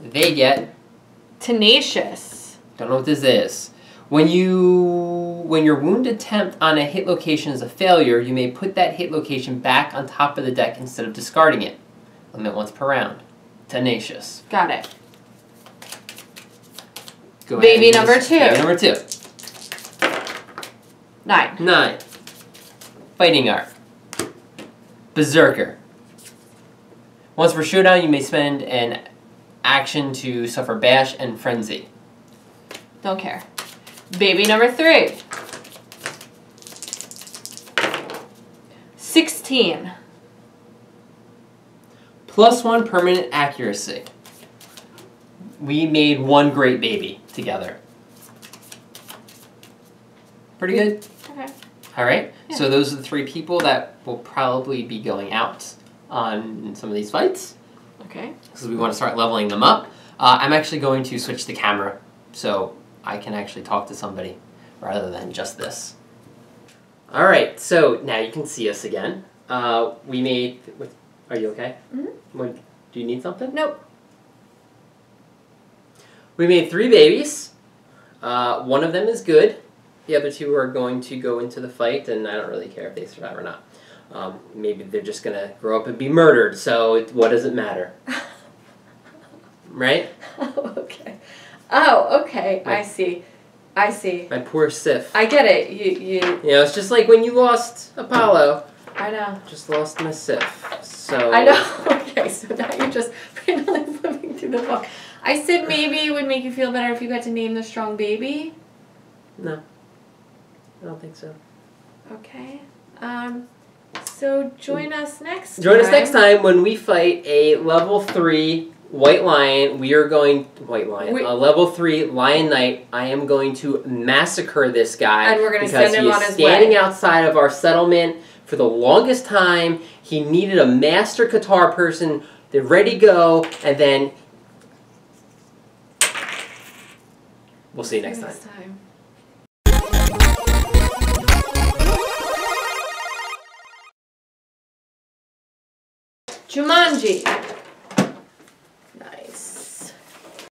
They get... Tenacious. Don't know what this is. When your wound attempt on a hit location is a failure, you may put that hit location back on top of the deck instead of discarding it. Limit once per round. Tenacious. Got it. Go Baby ahead and number 2. Baby number 2. 9. 9. Fighting art. Berserker. Once per showdown, you may spend an action to suffer bash and frenzy. Don't care. Baby number 3. 16. +1 permanent accuracy. We made one great baby together. Pretty good? Okay. All right. Yeah. So those are the 3 people that will probably be going out on some of these fights. Okay. Because we want to start leveling them up. I'm actually going to switch the camera so I can actually talk to somebody rather than just this. All right, so now you can see us again. We made... Are you okay? Mm-hmm. Do you need something? Nope. We made 3 babies. One of them is good. The other 2 are going to go into the fight, and I don't really care if they survive or not. Maybe they're just going to grow up and be murdered, so what does it matter? Right? Oh, okay. Oh, okay. I see. I see. My poor Sif. I get it. You know, it's just like when you lost Apollo. I know. Just lost Miss Sif. So. I know. Okay, so now you're just randomly flipping through the book. I said maybe it would make you feel better if you got to name the strong baby. No. I don't think so. Okay. So join us next time. Join us next time when we fight a level 3 White Lion. We are going... White Lion. A level 3 Lion Knight. I am going to massacre this guy. And we're going to send him on his way. Because he is standing outside of our settlement for the longest time. He needed a master guitar person. They're ready to go. And then... We'll see you next time. Jumanji.